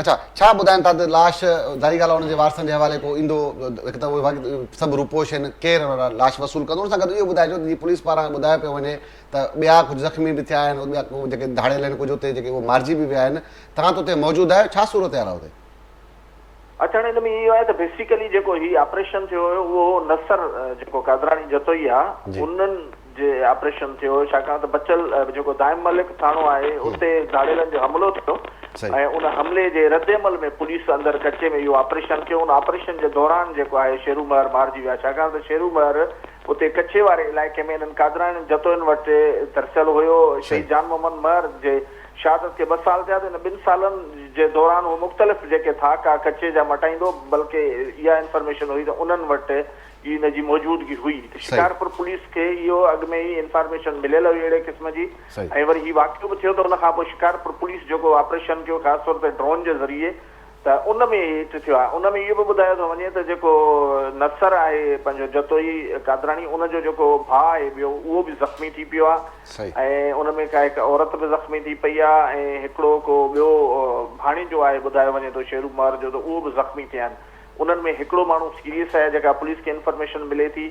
अच्छा, छा ॿुधाइनि था त लाश ज़ारी ॻाल्हि आहे हुनजे वारसनि जे हवाले को ईंदो, हिकु त उहे सभु रूपोश आहिनि, केरु लाश वसूल कंदो? हुन सां गॾु इहो ॿुधाइजो त पुलिस पारां ॿुधायो पियो वञे त ॿिया कुझु ज़ख़्मी बि थिया आहिनि, ॿिया जेके धाड़ियल आहिनि, कुझु हुते जेके उहे मारिजी बि विया आहिनि। तव्हां त हुते मौजूदु आहियो, छा सूरत हाल आहे हुते? अच्छा, हिन में इहो आहे त बेसिकली जेको हीउ ऑपरेशन थियो हुयो उहो नसर जेको कादरानी जतोई आहे उन्हनि जे ऑपरेशन थियो हुयो, छाकाणि त बचियल जेको दाइम मलिक थाणो आहे उते धाड़ेलनि जो हमिलो थियो ऐं उन हमले जे रद्दमल में पुलिस अंदरि कचे में इहो ऑपरेशन कयो। उन ऑपरेशन जे दौरान जेको आहे शेरू महर मारिजी विया, छाकाणि त शेरू महर उते कचे वारे इलाइक़े में हिननि कादरानी जतोइनि वटि तरसियल हुयो। शहीद जान मोहम्मद महर जे शहादत खे 2 साल थिया त हिन 2 सालनि जे दौरान उहो मुख़्तलिफ़ जेके थाक आहे कचे जा मटाईंदो, बल्कि इहा इंफॉर्मेशन हुई त उन्हनि वटि इन जी मौजूदगी हुई। त शिकारपुर पुलिस खे इहो अॻु में ई इंफॉर्मेशन मिलियल हुई अहिड़े क़िस्म जी। ऐं वरी हीउ वाक़ियो बि थियो त उनखां पोइ शिकारपुर पुलिस जेको ऑपरेशन कयो ख़ासि तौर ते ड्रोन जे ज़रिए, त उन में हिते थियो आहे। उन में इहो बि ॿुधायो थो वञे त जेको नसर आहे पंहिंजो जतोई कादरानी, उनजो जेको भाउ आहे ॿियो उहो बि ज़ख़्मी थी पियो आहे ऐं उन में का हिकु औरत बि ज़ख़्मी थी पई आहे ऐं हिकिड़ो को ॿियो भाणी जो आहे ॿुधायो वञे थो शेरू महर जो, त उहो बि ज़ख़्मी थिया आहिनि। उन्हनि में हिकिड़ो माण्हू सीरियस आहे जेका पुलिस खे इंफॉर्मेशन मिले थी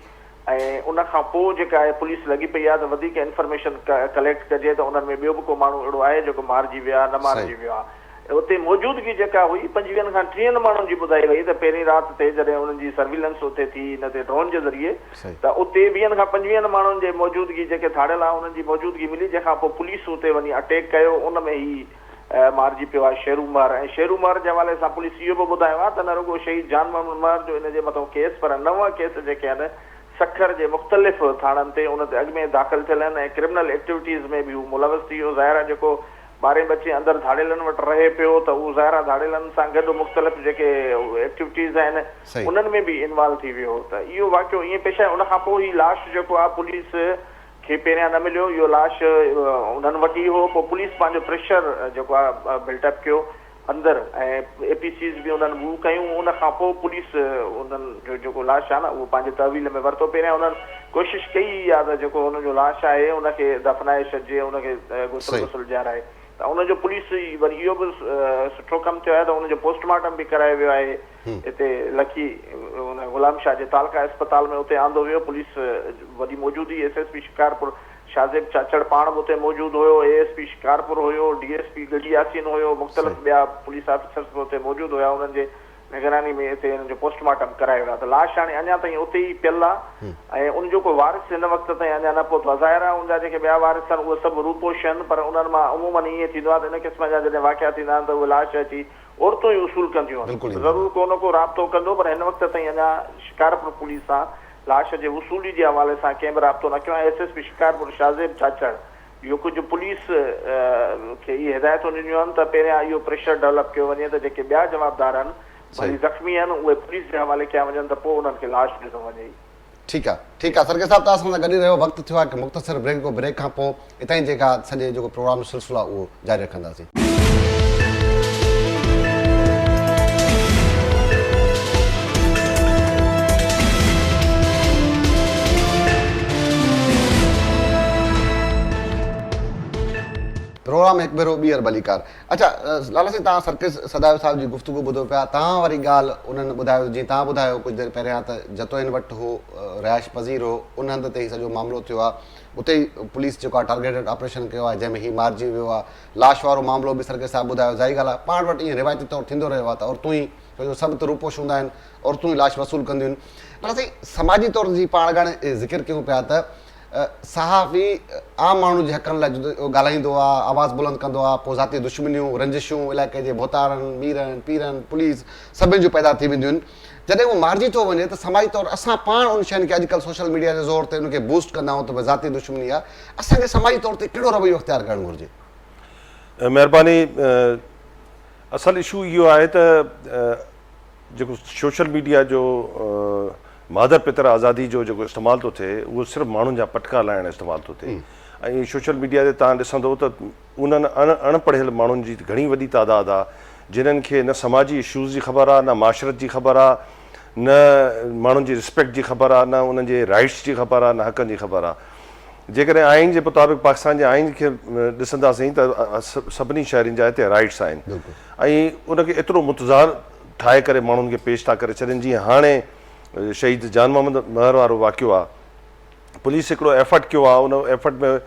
ऐं उनखां पोइ जेका आहे पुलिस लॻी पई आहे त वधीक इंफॉर्मेशन कलेक्ट कजे त उन्हनि में ॿियो बि को माण्हू अहिड़ो आहे जेको मारिजी वियो आहे, न मारिजी वियो आहे। उते मौजूदगी जेका हुई 25 खां 30 माण्हुनि जी ॿुधाई वई त पहिरीं राति ते जॾहिं उन्हनि जी सर्विलेंस उते थी हिन ते ड्रोन जे ज़रिए, त उते 20 खां 25 माण्हुनि जे मौजूदगी जेके थाड़ियल आहे उन्हनि जी मौजूदगी मिली, जंहिंखां पोइ पुलिस उते वञी अटैक कयो। उन में ई मारिजी पियो आहे शेरू महर। ऐं शेरू महर जे हवाले सां पुलिस इहो बि ॿुधायो आहे त न रुॻो शहीद जान मोहम्मद महर जो इन जे मथां केस, पर 9 केस जेके आहिनि सखर जे मुख़्तलिफ़ थाणनि ते उन ते अॻु में दाख़िल थियल आहिनि ऐं क्रिमिनल एक्टिविटीज़ में बि उहो मुलविस थी वियो। ज़ाहिर आहे जेको 12 बचे अंदरि धाड़ेलनि वटि रहे पियो त उहो ज़ाहिर आहे धाड़ेलनि सां गॾु मुख़्तलिफ़ जेके एक्टिविटीज़ आहिनि उन्हनि में बि इन्वॉल्व थी वियो। त इहो वाक़ियो ईअं पेश आहे। उनखां पोइ ही लाश जेको आहे पुलिस खे पहिरियां न मिलियो, इहो लाश उन्हनि वटि ई हो। पोइ पुलिस पंहिंजो प्रेशर जेको आहे बिल्टअप कयो अंदरि ऐं APCs बि उन्हनि मूव कयूं। उनखां पोइ पुलिस उन्हनि जो जेको लाश आहे न उहो पंहिंजे तहवील में वरितो। पहिरियां उन्हनि कोशिशि कई आहे त जेको हुनजो लाश आहे उनखे दफ़नाए छॾिजे, उनखे गुसल वुसल ॼाराए, त उनजो पुलिस वरी इहो बि सुठो कमु थियो आहे त उनजो पोस्टमार्टम बि करायो वियो आहे हिते लखी गुलाम शाह जे तालका अस्पताल में। उते आंदो वियो पुलिस वॾी मौजूदगी SSP शिकारपुर शाज़िब चाचड़ पाण बि उते मौजूदु हुयो, ASP शिकारपुर हुयो, DSP गॾी यासीन हुयो, मुख़्तलिफ़ ॿिया पुलिस ऑफिसर्स बि उते मौजूदु हुया, उन्हनि जे निगरानी में हिते हिन जो पोस्टमार्टम करायो वियो आहे। त लाश हाणे अञा ताईं उते ई पियल आहे ऐं उन जो कोई वारिस हिन वक़्त ताईं अञा न पहुतो आहे। ज़ाहिर आहे उनजा जेके ॿिया वारिस आहिनि उहे सभु रूपोश आहिनि, पर उन्हनि मां अमूमन ईअं थींदो आहे त इन क़िस्म जा जॾहिं वाक़िया थींदा आहिनि त उहे लाश अची औरतूं ई उसूल कंदियूं आहिनि, ज़रूरु को न को राब्तो कंदो, पर हिन वक़्त ताईं अञा शिकारपुर पुलिस सां लाश जे वसूली जे हवाले सां कंहिं बि राब्तो न कयो आहे। SSP शिकारपुर शाज़िब चाचड़ इहो कुझु पुलिस खे इहे हिदायतूं ॾिनियूं आहिनि त पहिरियां इहो प्रेशर डेवलप कयो वञे त जेके ॿिया जवाबदार आहिनि वरी ज़ख़्मी आहिनि उहे पुलिस जे हवाले कया वञनि त पोइ उन्हनि खे लाश ॾिनो वञे। ठीकु आहे सरगे साहिबु, तव्हां सां गॾु रहियो। वक़्तु थियो आहे कि मुख़्तसिर ब्रेक खां पोइ हितां ई जेका सॼे जेको प्रोग्राम जो सिलसिलो आहे उहो जारी रखंदासीं। प्रोग्राम हिकु भेरो ॿीहर भलीकार। अच्छा लाला साईं, तव्हां सर्किस सदायो साहिब जी गुफ़्तगू ॿुधो पिया, तव्हां वरी ॻाल्हि उन्हनि ॿुधायो जीअं तव्हां ॿुधायो कुझु देरि पहिरियां त जतोइन वटि हो रिहाइश पज़ीर हो, उन हंधि ते ई सॼो मामिलो थियो आहे, उते ई पुलिस जेको आहे टारगेटेड ऑपरेशन कयो आहे जंहिंमें हीउ मारिजी वियो आहे। लाश वारो मामिलो बि सर्किस साहिबु ॿुधायो, ज़ाही ॻाल्हि आहे पाण वटि ईअं रिवायती तौरु थींदो रहियो आहे त औरतूं ई छो जो सभु त रूपोश हूंदा आहिनि, औरतूं ई लाश वसूल कंदियूं आहिनि। लाला साईं, समाजी तौर जी पाण हाणे ज़िक्र कयूं पिया त सहाफ़ी आम माण्हू जे हक़नि लाइ ॻाल्हाईंदो आहे, आवाज़ बुलंद कंदो आहे, पोइ ज़ाती दुश्मनियूं रंजिशूं इलाइक़े जे भोतारनि मीरनि पीरनि पुलिस सभिनि जूं पैदा थी वेंदियूं आहिनि। जॾहिं उहो मारिजी थो वञे त समाजी तौरु असां पाण उन शयुनि खे अॼुकल्ह सोशल मीडिया जे ज़ोर ते उनखे बूस्ट कंदा आहियूं त भई ज़ाती दुश्मनी आहे, असांखे समाजी तौर ते कहिड़ो रवैयो इख़्तियार करणु घुरिजे? महिरबानी। असल इशू इहो आहे त जेको सोशल मीडिया जो मादर पितर आज़ादी जो जेको इस्तेमालु थो थिए उहो सिर्फ़ु माण्हुनि जा पटका लाइण इस्तेमालु थो थिए। ऐं सोशल मीडिया ते तव्हां ॾिसंदो त उन्हनि अणपढ़ियल माण्हुनि जी घणी वॾी तादाद आहे जिन्हनि खे न समाजी इशूज़ जी ख़बर आहे, न माशरत जी ख़बर आहे, न माण्हुनि जी रिस्पेक्ट जी ख़बर आहे, न उन्हनि जे राइट्स जी ख़बर आहे, न हक़नि जी ख़बर आहे। जेकॾहिं आइन जे मुताबिक़ पाकिस्तान जे आइन खे ॾिसंदासीं त सभिनी शहरनि जा हिते राइट्स आहिनि ऐं उनखे एतिरो मुतज़ार ठाहे करे माण्हुनि खे पेश था करे छॾनि। जीअं हाणे शहीद जान मोहम्मद महर वारो वाक़ियो आहे, पुलिस हिकिड़ो एफर्ट कयो आहे, उन एफर्ट में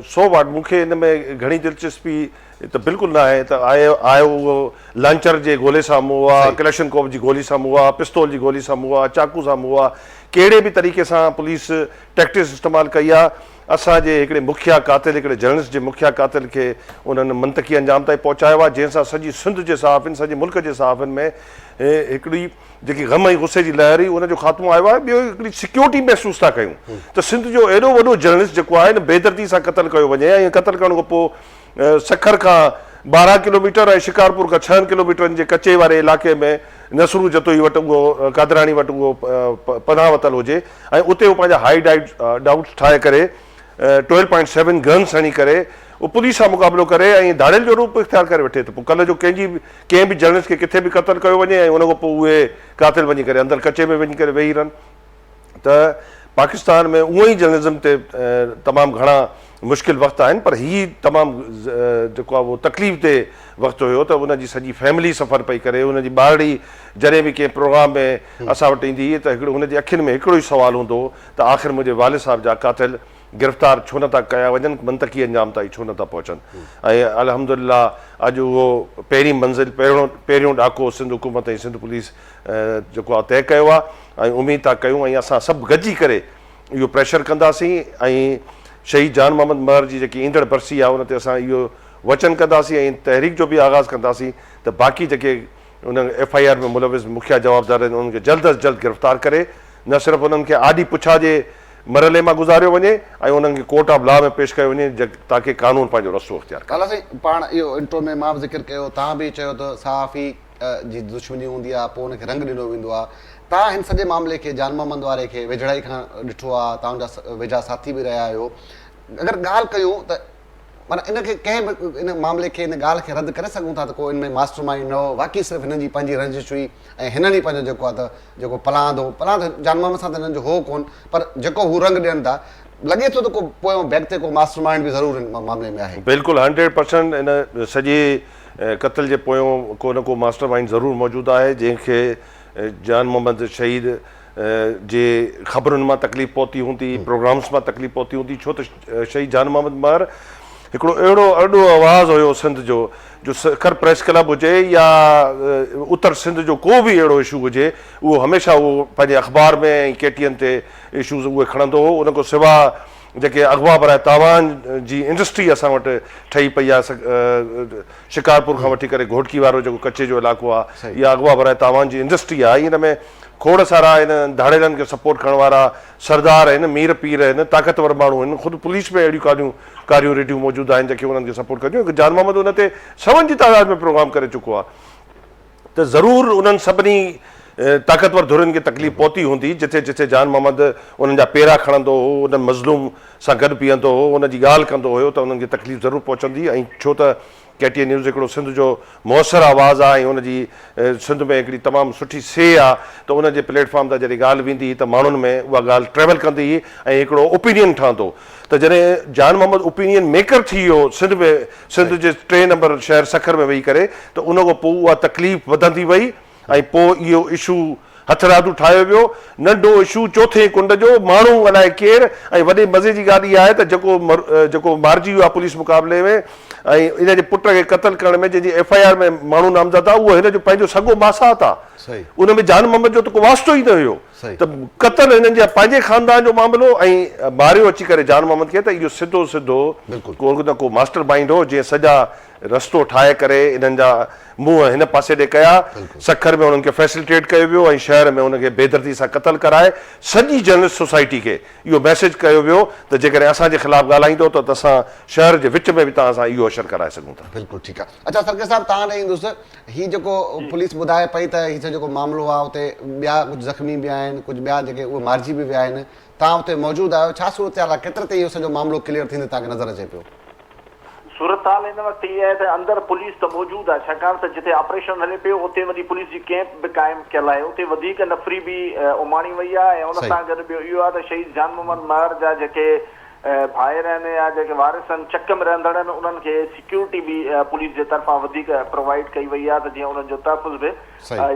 100 वाट मूंखे हिन में घणी दिलचस्पी त बिल्कुलु न आहे त आयो उहो लॉन्चर जे गोले साम्हूं आहे, क्लैशनकोव जी गोली साम्हूं आहे, पिस्तौल जी गोली साम्हूं आहे, चाकू साम्हूं आहे, कहिड़े बि तरीक़े सां पुलिस टैक्टिक्स इस्तेमालु कई आहे। असांजे हिकिड़े मुखिया कातिल, हिकिड़े जर्नलिस्ट जे मुखिया कातिल खे उन्हनि मंतकी अंजाम ताईं पहुचायो आहे, जंहिंसां सॼी सिंध जे सहाफ़िन सॼे मुल्क जे सहाफ़िन में हिकिड़ी जेकी ग़म ऐं गुस्से जी लहर हुई उनजो ख़ात्मो आयो आहे। ॿियो हिकिड़ी सिक्योरिटी महसूसु था कयूं त सिंध जो एॾो वॾो जर्नलिस्ट जेको आहे न बेदर्दी सां क़तलु कयो वञे ऐं क़तलु करण खां पोइ सखर खां 12 किलोमीटर ऐं शिकारपुर खां 6 किलोमीटरनि जे कचे वारे इलाइक़े में नसरू जतोई वटि उहो कादरानी वटि उहो पनाह वतल हुजे ऐं उते उहो पंहिंजा हाई डाउट्स ठाहे करे 12.7 गन्स हणी करे उहो पुलिस सां मुक़ाबिलो करे ऐं धाड़ियल जो रूप इख़्तियार करे वठे त पोइ कल्ह जो कंहिं बि जर्नलिस्ट खे किथे बि क़तलु कयो वञे ऐं उन खां पोइ उहे कातिल वञी करे अंदरि कचे में वञी करे वेही रहनि। त पाकिस्तान में उहो ई जर्नलिज़म ते तमामु घणा मुश्किल वक़्तु आहिनि, पर हीअ तमामु जेको आहे उहो तकलीफ़ ते वक़्तु हुयो त उनजी सॼी फैमिली सफ़र पई करे। उनजी ॿारड़ी जॾहिं बि कंहिं प्रोग्राम में असां वटि ईंदी हुई त हिकिड़ो हुनजी अखियुनि में हिकिड़ो ई सुवालु हूंदो त आख़िर मुंहिंजे वालिद साहिब जा कातिल गिरफ़्तार छो नथा कया वञनि, मंतकी अंजाम ताईं छो नथा पहुचनि। ऐं अल्हम्दुलिल्लाह अॼु उहो पहिरीं मंज़िल पहिरियों ॾाको सिंध हुकूमत ऐं सिंध पुलिस जेको आहे तइ कयो आहे ऐं उमेद था कयूं ऐं असां सभु गॾिजी करे इहो प्रेशर कंदासीं ऐं शहीद जान मोहम्मद महर जी जेकी ईंदड़ बरसी आहे उन ते असां इहो वचन कंदासीं ऐं तहरीक जो बि आगाज़ कंदासीं त बाक़ी जेके उन FIR में मुलविज़ मुखिया जवाबदार आहिनि उन्हनि खे जल्द अज़ जल्द गिरफ़्तार करे न सिर्फ़ु उन्हनि खे आॾी पुछा जे मरहले मां गुज़ारियो वञे ऐं उन्हनि खे कोर्ट ऑफ लॉ में पेश कयो वञे ताकी कानून पंहिंजो रस्तो इख़्तियार करे। लाला साईं, पाण इहो इंट्रो में मां बि ज़िक्र कयो, तव्हां बि चयो त सहाफ़ी जी दुश्मनी हूंदी आहे पोइ हुनखे रंग ॾिनो वेंदो आहे। तव्हां हिन सॼे मामले खे जान मोहम्मद वारे खे वेझड़ाई खां ॾिठो आहे, तव्हांजा वेझा साथी बि रहिया आहियो। अगरि ॻाल्हि कयूं त माना इनखे कंहिं बि इन मामले खे इन ॻाल्हि खे रद्द करे सघूं था त को इनमें मास्टर माइंड न हो, वाक़ई सिर्फ़ु हिननि जी पंहिंजी रंजिश हुई ऐं हिननि ई पंहिंजो जेको आहे त जेको पलांद हो, पलांद जान मोहम्मद सां त हिननि जो हो कोन, पर जेको हू रंग ॾियनि था लॻे थो त को पोयों बैक ते को मास्टर माइंड बि ज़रूरु हिन मामले में आहे। बिल्कुलु 100% इन सॼे क़त्ल जे पोयों को न को मास्टर माइंड ज़रूरु मौजूदु आहे जंहिंखे जान मोहम्मद शहीद जे ख़बरुनि मां तकलीफ़ पहुती हूंदी, प्रोग्राम्स मां तकलीफ़ पहुती हूंदी, छो त शहीद जान मोहम्मद महर हिकिड़ो अहिड़ो आवाज़ु हुयो सिंध जो सखर प्रेस क्लब हुजे या उत्तर सिंध जो को बि अहिड़ो इशू हुजे, उहो हमेशह उहो पंहिंजे अख़बार में ऐं KTN ते इशूज़ उहे खणंदो हो। उन खां सवाइ जेके अॻुवा बराए तावान जी इंडस्ट्री असां वटि ठही पई आहे, शिकारपुर खां वठी करे घोटकी वारो जेको कच्चे जो इलाइक़ो आहे, इहा अॻुवा बराए तावान जी इंडस्ट्री आहे। इन में खोड़ सारा आहिनि धाड़ेलनि खे सपोर्ट करण वारा सरदार आहिनि, मीर पीर आहिनि, ताक़तवर माण्हू आहिनि। ख़ुदि पुलिस में अहिड़ियूं कारियूं रेडियूं मौजूदु आहिनि जेके उन्हनि खे सपोर्ट कंदियूं। जान मोहम्मद उन ते 100 जी तादाद में प्रोग्राम करे चुको आहे, त ज़रूरु उन्हनि सभिनी ताक़तवर धुरनि खे तकलीफ़ पहुती हूंदी। जिथे जिथे जान मोहम्मद उन्हनि जा पेरा खणंदो हो, उन्हनि मज़लूम सां गॾु बीहंदो हो, उनजी ॻाल्हि कंदो हुयो, त उन्हनि खे तकलीफ़ ज़रूरु पहुचंदी। ऐं छो त KTN न्यूज़ हिकिड़ो सिंध जो मुअसर आवाज़ु आहे ऐं उनजी सिंध में हिकिड़ी तमामु सुठी से आहे, त उनजे प्लेटफॉर्म तां जॾहिं ॻाल्हि वेंदी त माण्हुनि में उहा ॻाल्हि ट्रेवल कंदी ऐं हिकिड़ो ओपिनियन ठहंदो। त जॾहिं जान मोहम्मद ओपिनियन मेकर थी वियो सिंध में, सिंध जे 3 नंबर शहर सखर में वेही करे, त उन खां पोइ उहा तकलीफ़ वधंदी वई ऐं पोइ इहो इशू हथरादू ठाहियो वियो। नंढो इशू चौथे कुंड जो, माण्हू अलाए केरु। ऐं वॾे मज़े जी ॻाल्हि इहा आहे त जेको मारिजी वियो आहे पुलिस मुक़ाबले में ऐं इन जे पुट खे क़तल करण में जंहिंजी FIR में माण्हू नामज़द आहे, उहो हिन जो पंहिंजो सॻो मासात आहे। उन में जान मोहम्मद जो त को वास्तो ई न हुयो, त क़तल हिननि जे पंहिंजे ख़ानदान जो मामिलो ऐं मारियो अची करे जान मोहम्मद खे, त इहो सिधो को न को मास्टर माइंड हो जंहिं सॼा रस्तो ठाहे करे इन्हनि जा मुंहं हिन पासे ॾे कया। सखर में उन्हनि खे फैसिलिटेट कयो वियो ऐं शहर में उनखे बेदर्दी सां क़तल कराए सॼी जर्नलिस्ट सोसाइटी खे इहो मैसेज कयो वियो त जेकॾहिं असांजे ख़िलाफ़ु ॻाल्हाईंदो त असां शहर जे विच में बि तव्हां सां इहो असरु कराए सघूं था। बिल्कुलु ठीकु आहे। अच्छा सरके साहिबु, तव्हां ॾे ईंदुसि, हीउ जेको पुलिस ॿुधाए पई त हीउ जेको मामिलो आहे उते ॿिया कुझु ज़ख़्मी बि आहिनि, कुझु ॿिया जेके उहे मारिजी बि विया आहिनि, तव्हां उते मौजूदु आहियो, छा सूरत आहे, केतिरे ताईं इहो सॼो मामिलो क्लियर थींदो तव्हांखे नज़र अचे पियो? सूरत हाल हिन वक़्तु इहा आहे त अंदरि पुलिस त मौजूदु आहे, छाकाणि त जिथे ऑपरेशन हले पियो उते वरी पुलिस जी कैंप बि क़ाइमु कयल आहे, उते वधीक नफ़री बि उमाणी वई आहे। ऐं उन सां गॾु ॿियो इहो आहे त शहीद जान मोहम्मद महर जा जेके भाइर आहिनि या जेके वारिस आहिनि, चक में रहंदड़ आहिनि, उन्हनि खे सिक्योरिटी बि पुलिस जे तरफ़ां वधीक प्रोवाइड कई वई आहे, त जीअं उन्हनि जो तहफ़ुज़ बि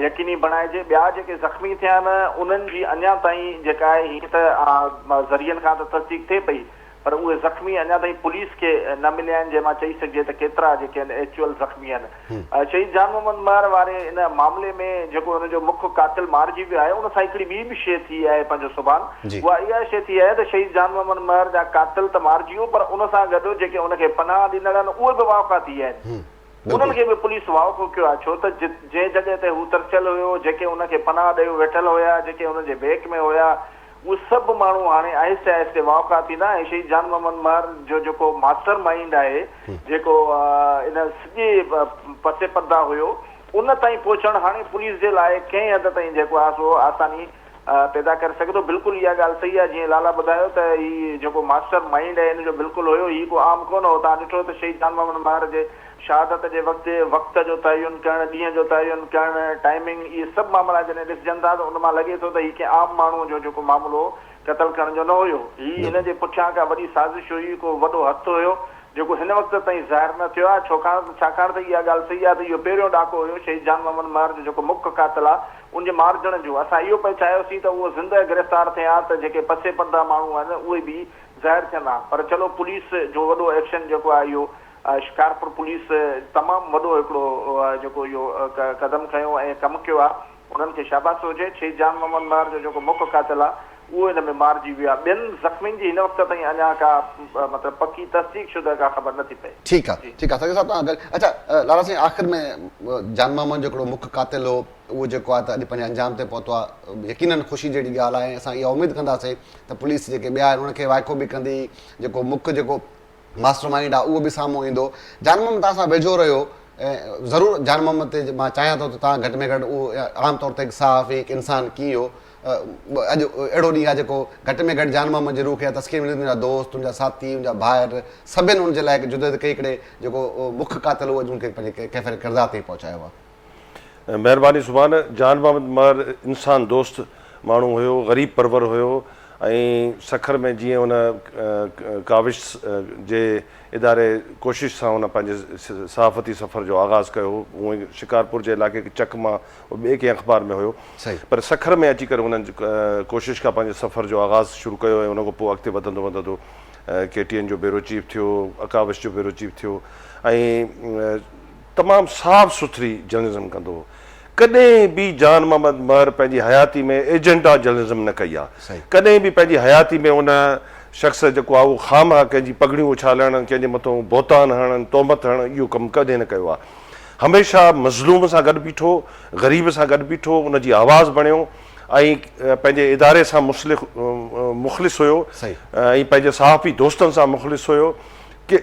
यकीनी बणाइजे। ॿिया जेके ज़ख़्मी थिया आहिनि उन्हनि जी अञा ताईं जेका आहे, हीअं त ज़रियनि खां त तस्दीक थिए पई, पर उहे ज़ख़्मी अञा ताईं पुलिस खे न मिलिया आहिनि, जंहिं मां चई सघिजे त केतिरा जेके आहिनि एक्चुअल ज़ख़्मी आहिनि। शहीद जान मोहम्मद महर वारे इन मामले में जेको हुनजो मुख्य कातिल मारिजी वियो आहे, उन सां हिकिड़ी ॿी बि शइ थी आहे पंहिंजो सुभान, उहा इहा शइ थी आहे त शहीद जान मोहम्मद महर जा कातिल त मारिजी वियो, पर उन सां गॾु जेके उनखे पनाह ॾींदड़ आहिनि उहे बि वाक़ा थी विया आहिनि, उन्हनि खे बि पुलिस वाक़ो कयो आहे। छो त जंहिं जॻह ते हू तरसियल हुयो, जेके उनखे पनाह ॾेई वेठल हुया, जेके उनजे बेक में हुया, उहे सभु माण्हू हाणे आहिस्ते आहिस्ते वाक़ा थींदा। ऐं शहीद जान मोहम्मद महर जो जेको मास्टर माइंड आहे, जेको इन सॼे पसे पर्दा हुयो, उन ताईं पहुचणु हाणे पुलिस जे लाइ कंहिं हद ताईं जेको आहे सो आसानी पैदा करे सघे थो। बिल्कुलु इहा ॻाल्हि सही आहे, जीअं लाला ॿुधायो त हीउ जेको मास्टर माइंड आहे हिन जो बिल्कुलु हुयो, हीउ को आम कोन हो। तव्हां ॾिठो त शहीद जान मोहम्मद महर जे शहादत जे वक़्त जो तयन करणु, ॾींहं जो तयन करणु, टाइमिंग, इहे सभु मामला जॾहिं ॾिसजनि था त उन मां लॻे थो त हीउ कंहिं आम माण्हूअ जो जेको मामिलो क़तल करण जो न हुयो, हीउ हिन जे पुठियां का वॾी साज़िश हुई, को वॾो हथु हुयो जेको हिन वक़्त ताईं ज़ाहिर न थियो आहे। छाकाणि त इहा ॻाल्हि सही आहे त इहो पहिरियों ॾाको हुयो शहीद जान मोहम्मद महर जो जेको मुख्य कातिल आहे, उनजे मारजण जो असां इहो पिया चाहियोसीं त उहो ज़िंदह गिरफ़्तार थिया, त जेके पसे पर्दा माण्हू आहिनि उहे बि ज़ाहिर थियनि। पर चलो पुलिस जो वॾो एक्शन जेको आहे इहो शिकारपुर पुलिस तमामु वॾो हिकिड़ो जेको इहो क़दम खयो ऐं कमु कयो आहे, उन्हनि खे शाबाश हुजे। शहीद जान मोहम्मद महर जो जेको मुख्य कातिल आहे उहो हिन में मारिजी वियो आहे। ॿियनि ज़ख़्मियुनि जी हिन वक़्त ताईं अञा का मतिलबु पकी तस्दीक शुदा का ख़बर नथी पए। ठीकु आहे, ठीकु आहे। अच्छा लाला साईं, आख़िर में जान मोहम्मद जो हिकिड़ो मुख्य कातिल हो, उहो जेको आहे त अॼु पंहिंजे अंजाम ते पहुतो आहे, यकीननि ख़ुशी जहिड़ी ॻाल्हि आहे। असां इहा उमेदु कंदासीं त पुलिस जेके ॿिया आहिनि उनखे वाइको बि कंदी, जेको मुख्य जेको मास्टर माइंड आहे उहो बि साम्हूं ईंदो। जान मोहम्मद तव्हां सां वेझो रहियो, ऐं ज़रूरु जान मोहम्मद ते मां चाहियां थो त तव्हां घटि में घटि उहो आमतौर ते हिकु साफ़ हिकु इंसानु कीअं हो, अॼु अहिड़ो ॾींहुं आहे जेको घटि में घटि जान मोहम्मद जी रूह खे तस्कीर मिली, तुंहिंजा दोस्त, तुंहिंजा साथी, तुंहिंजा भाइर, सभिनि हुनजे लाइ जुदो कई करे जेको मुख्य कातिल उहो उनखे पंहिंजे कैफ़े किरदार ताईं पहुचायो आहे। महिरबानी सुभाणे। जान मोहम्मद महर इंसान दोस्त माण्हू हुयो, ग़रीब परवर हुयो ऐं सखर में जीअं उन काविश जे इदारे कोशिश सां उन पंहिंजे सहाफ़ती सफ़र जो आगाज़ कयो, उअं शिकारपुर जे इलाइक़े चक मां ॿिए कंहिं अख़बार में हुयो, पर सखर में अची करे उन्हनि कोशिश खां पंहिंजे सफ़र जो आगाज़ शुरू कयो ऐं उन खां पोइ अॻिते वधंदो वधंदो KTN जो ब्यूरो चीफ थियो, अकाविश जो ब्यूरो चीफ थियो ऐं तमामु साफ़ सुथरी जर्नलिज़म कंदो हो। कॾहिं बि जान मोहम्मद महर पंहिंजी हयाती में एजेंडा जर्नलिज़म न कई आहे, कॾहिं बि पंहिंजी हयाती में उन शख़्स जेको आहे उहो ख़ामख़ा कंहिंजी पगड़ियूं उछालणु, कंहिंजे मथां बोतान हणणु, तोहमत हणणु, इहो कमु कॾहिं न कयो आहे। हमेशह मज़लूम सां गॾु बीठो, ग़रीब सां गॾु बीठो, उनजी आवाज़ बणियो ऐं पंहिंजे इदारे सां मुख़लिस हुयो ऐं पंहिंजे सहाफ़ी दोस्तनि सां मुख़लिस हुयो कि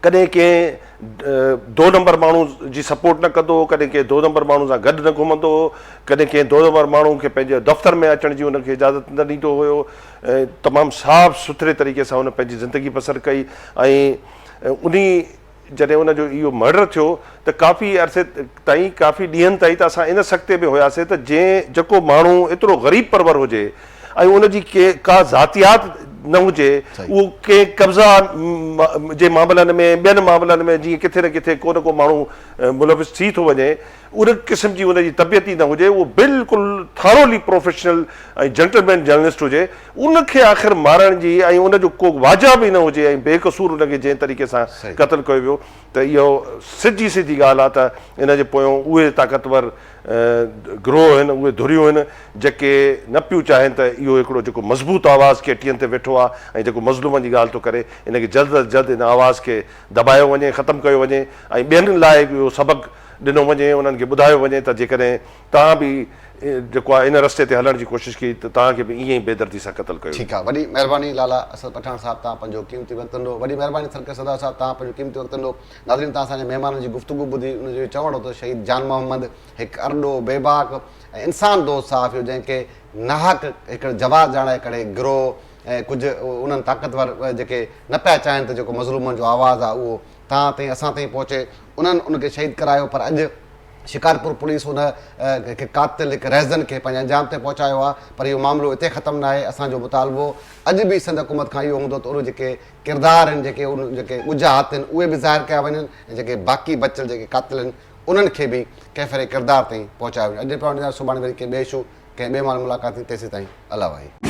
कॾहिं कंहिं 2 नंबर माण्हू जी सपोर्ट न कंदो, कॾहिं कंहिं 2 नंबर माण्हू सां गॾु न घुमंदो, कॾहिं कंहिं 2 नंबर माण्हू खे पंहिंजे दफ़्तर में अचण जी उनखे इजाज़त न ॾींदो हुयो। तमामु साफ़ सुथरे तरीक़े सां उन पंहिंजी ज़िंदगी बसर कई ऐं उन जॾहिं उनजो इहो मर्डर थियो त काफ़ी अरसे ताईं, काफ़ी ॾींहंनि ताईं त असां इन सख़्ते में हुयासीं त जेको माण्हू एतिरो ग़रीब परवर हुजे ऐं उनजी का ज़ातियात न हुजे, उहो कंहिं कब्ज़ा जे मामलनि में, ॿियनि मामलनि में जीअं किथे न किथे को न को माण्हू मुलविस थी थो वञे, उन क़िस्म जी उनजी तबियत ई न हुजे, उहो बिल्कुलु थारोली प्रोफेशनल ऐं जेंटलमैन जर्नलिस्ट हुजे, उनखे आख़िर मारण जी ऐं उनजो को वाजा बि न हुजे ऐं बेक़सूर उनखे जंहिं तरीक़े सां क़तलु कयो वियो, त इहो सिधी ॻाल्हि आहे त इन जे पोयां उहे ताक़तवर गिरोह आहिनि, उहे धुरियूं आहिनि जेके न पियूं चाहिनि त इहो हिकिड़ो जेको मज़बूत आवाज़ KTN ते वेठो आहे ऐं जेको मज़लूमनि जी ॻाल्हि थो करे, इनखे जल्द अज़ जल्द इन आवाज़ खे दॿायो वञे, ख़तमु कयो वञे ऐं ॿियनि लाइ इहो सबक़ु ॾिनो वञे, उन्हनि खे ॿुधायो वञे त जेकॾहिं तव्हां बि जेको आहे इन रस्ते ते हलण जी कोशिशि कई त तव्हांखे बि ईअं ई बेदर्दी सां क़तलु कयो। ठीकु आहे, वॾी महिरबानी लाला असद पठान साहिबु, तव्हां पंहिंजो क़ीमती वक़्तु ॾिनो। वॾी महिरबानी सरकार सदा साहिबु, तव्हां पंहिंजो क़ीमती वक़्तु ॾिनो। नाज़रीन, तव्हां असांजे महिमाननि जी गुफ़्तगू ॿुधी उनजो चवणो त शहीद जान मोहम्मद हिकु अरडो, बेबाक ऐं इंसान दोस्त साहब हुयो जंहिंखे नाहक हिकिड़े जवाब ॼाणाए करे गिरोह ऐं कुझु उन्हनि ताक़तवर जेके न पिया चाहिनि त जेको मज़लूमनि जो आवाज़ु आहे उहो तव्हां ताईं, असां ताईं पहुचे, उन्हनि उनखे शहीद करायो। पर अॼु शिकारपुर पुलिस उन हिकु कातिल, हिकु रैज़न खे पंहिंजे अंजाम ते पहुचायो आहे। पर इहो मामिलो हिते ख़तमु न आहे। असांजो मुतालबो अॼु बि संद हुकूमत खां इहो हूंदो त उन जेके किरदार आहिनि, जेके ॻुझा हथ आहिनि, उहे बि ज़ाहिर कया वञनि ऐं जेके बाक़ी बचियल जेके कातिल आहिनि उन्हनि खे बि कैफ़रे किरदार ताईं पहुचायो वञे। अॼु पाण सुभाणे वरी कंहिं ॿिए शो कंहिं ॿिए माण्हू मुलाक़ात थी, तेसीं ताईं अला भाई।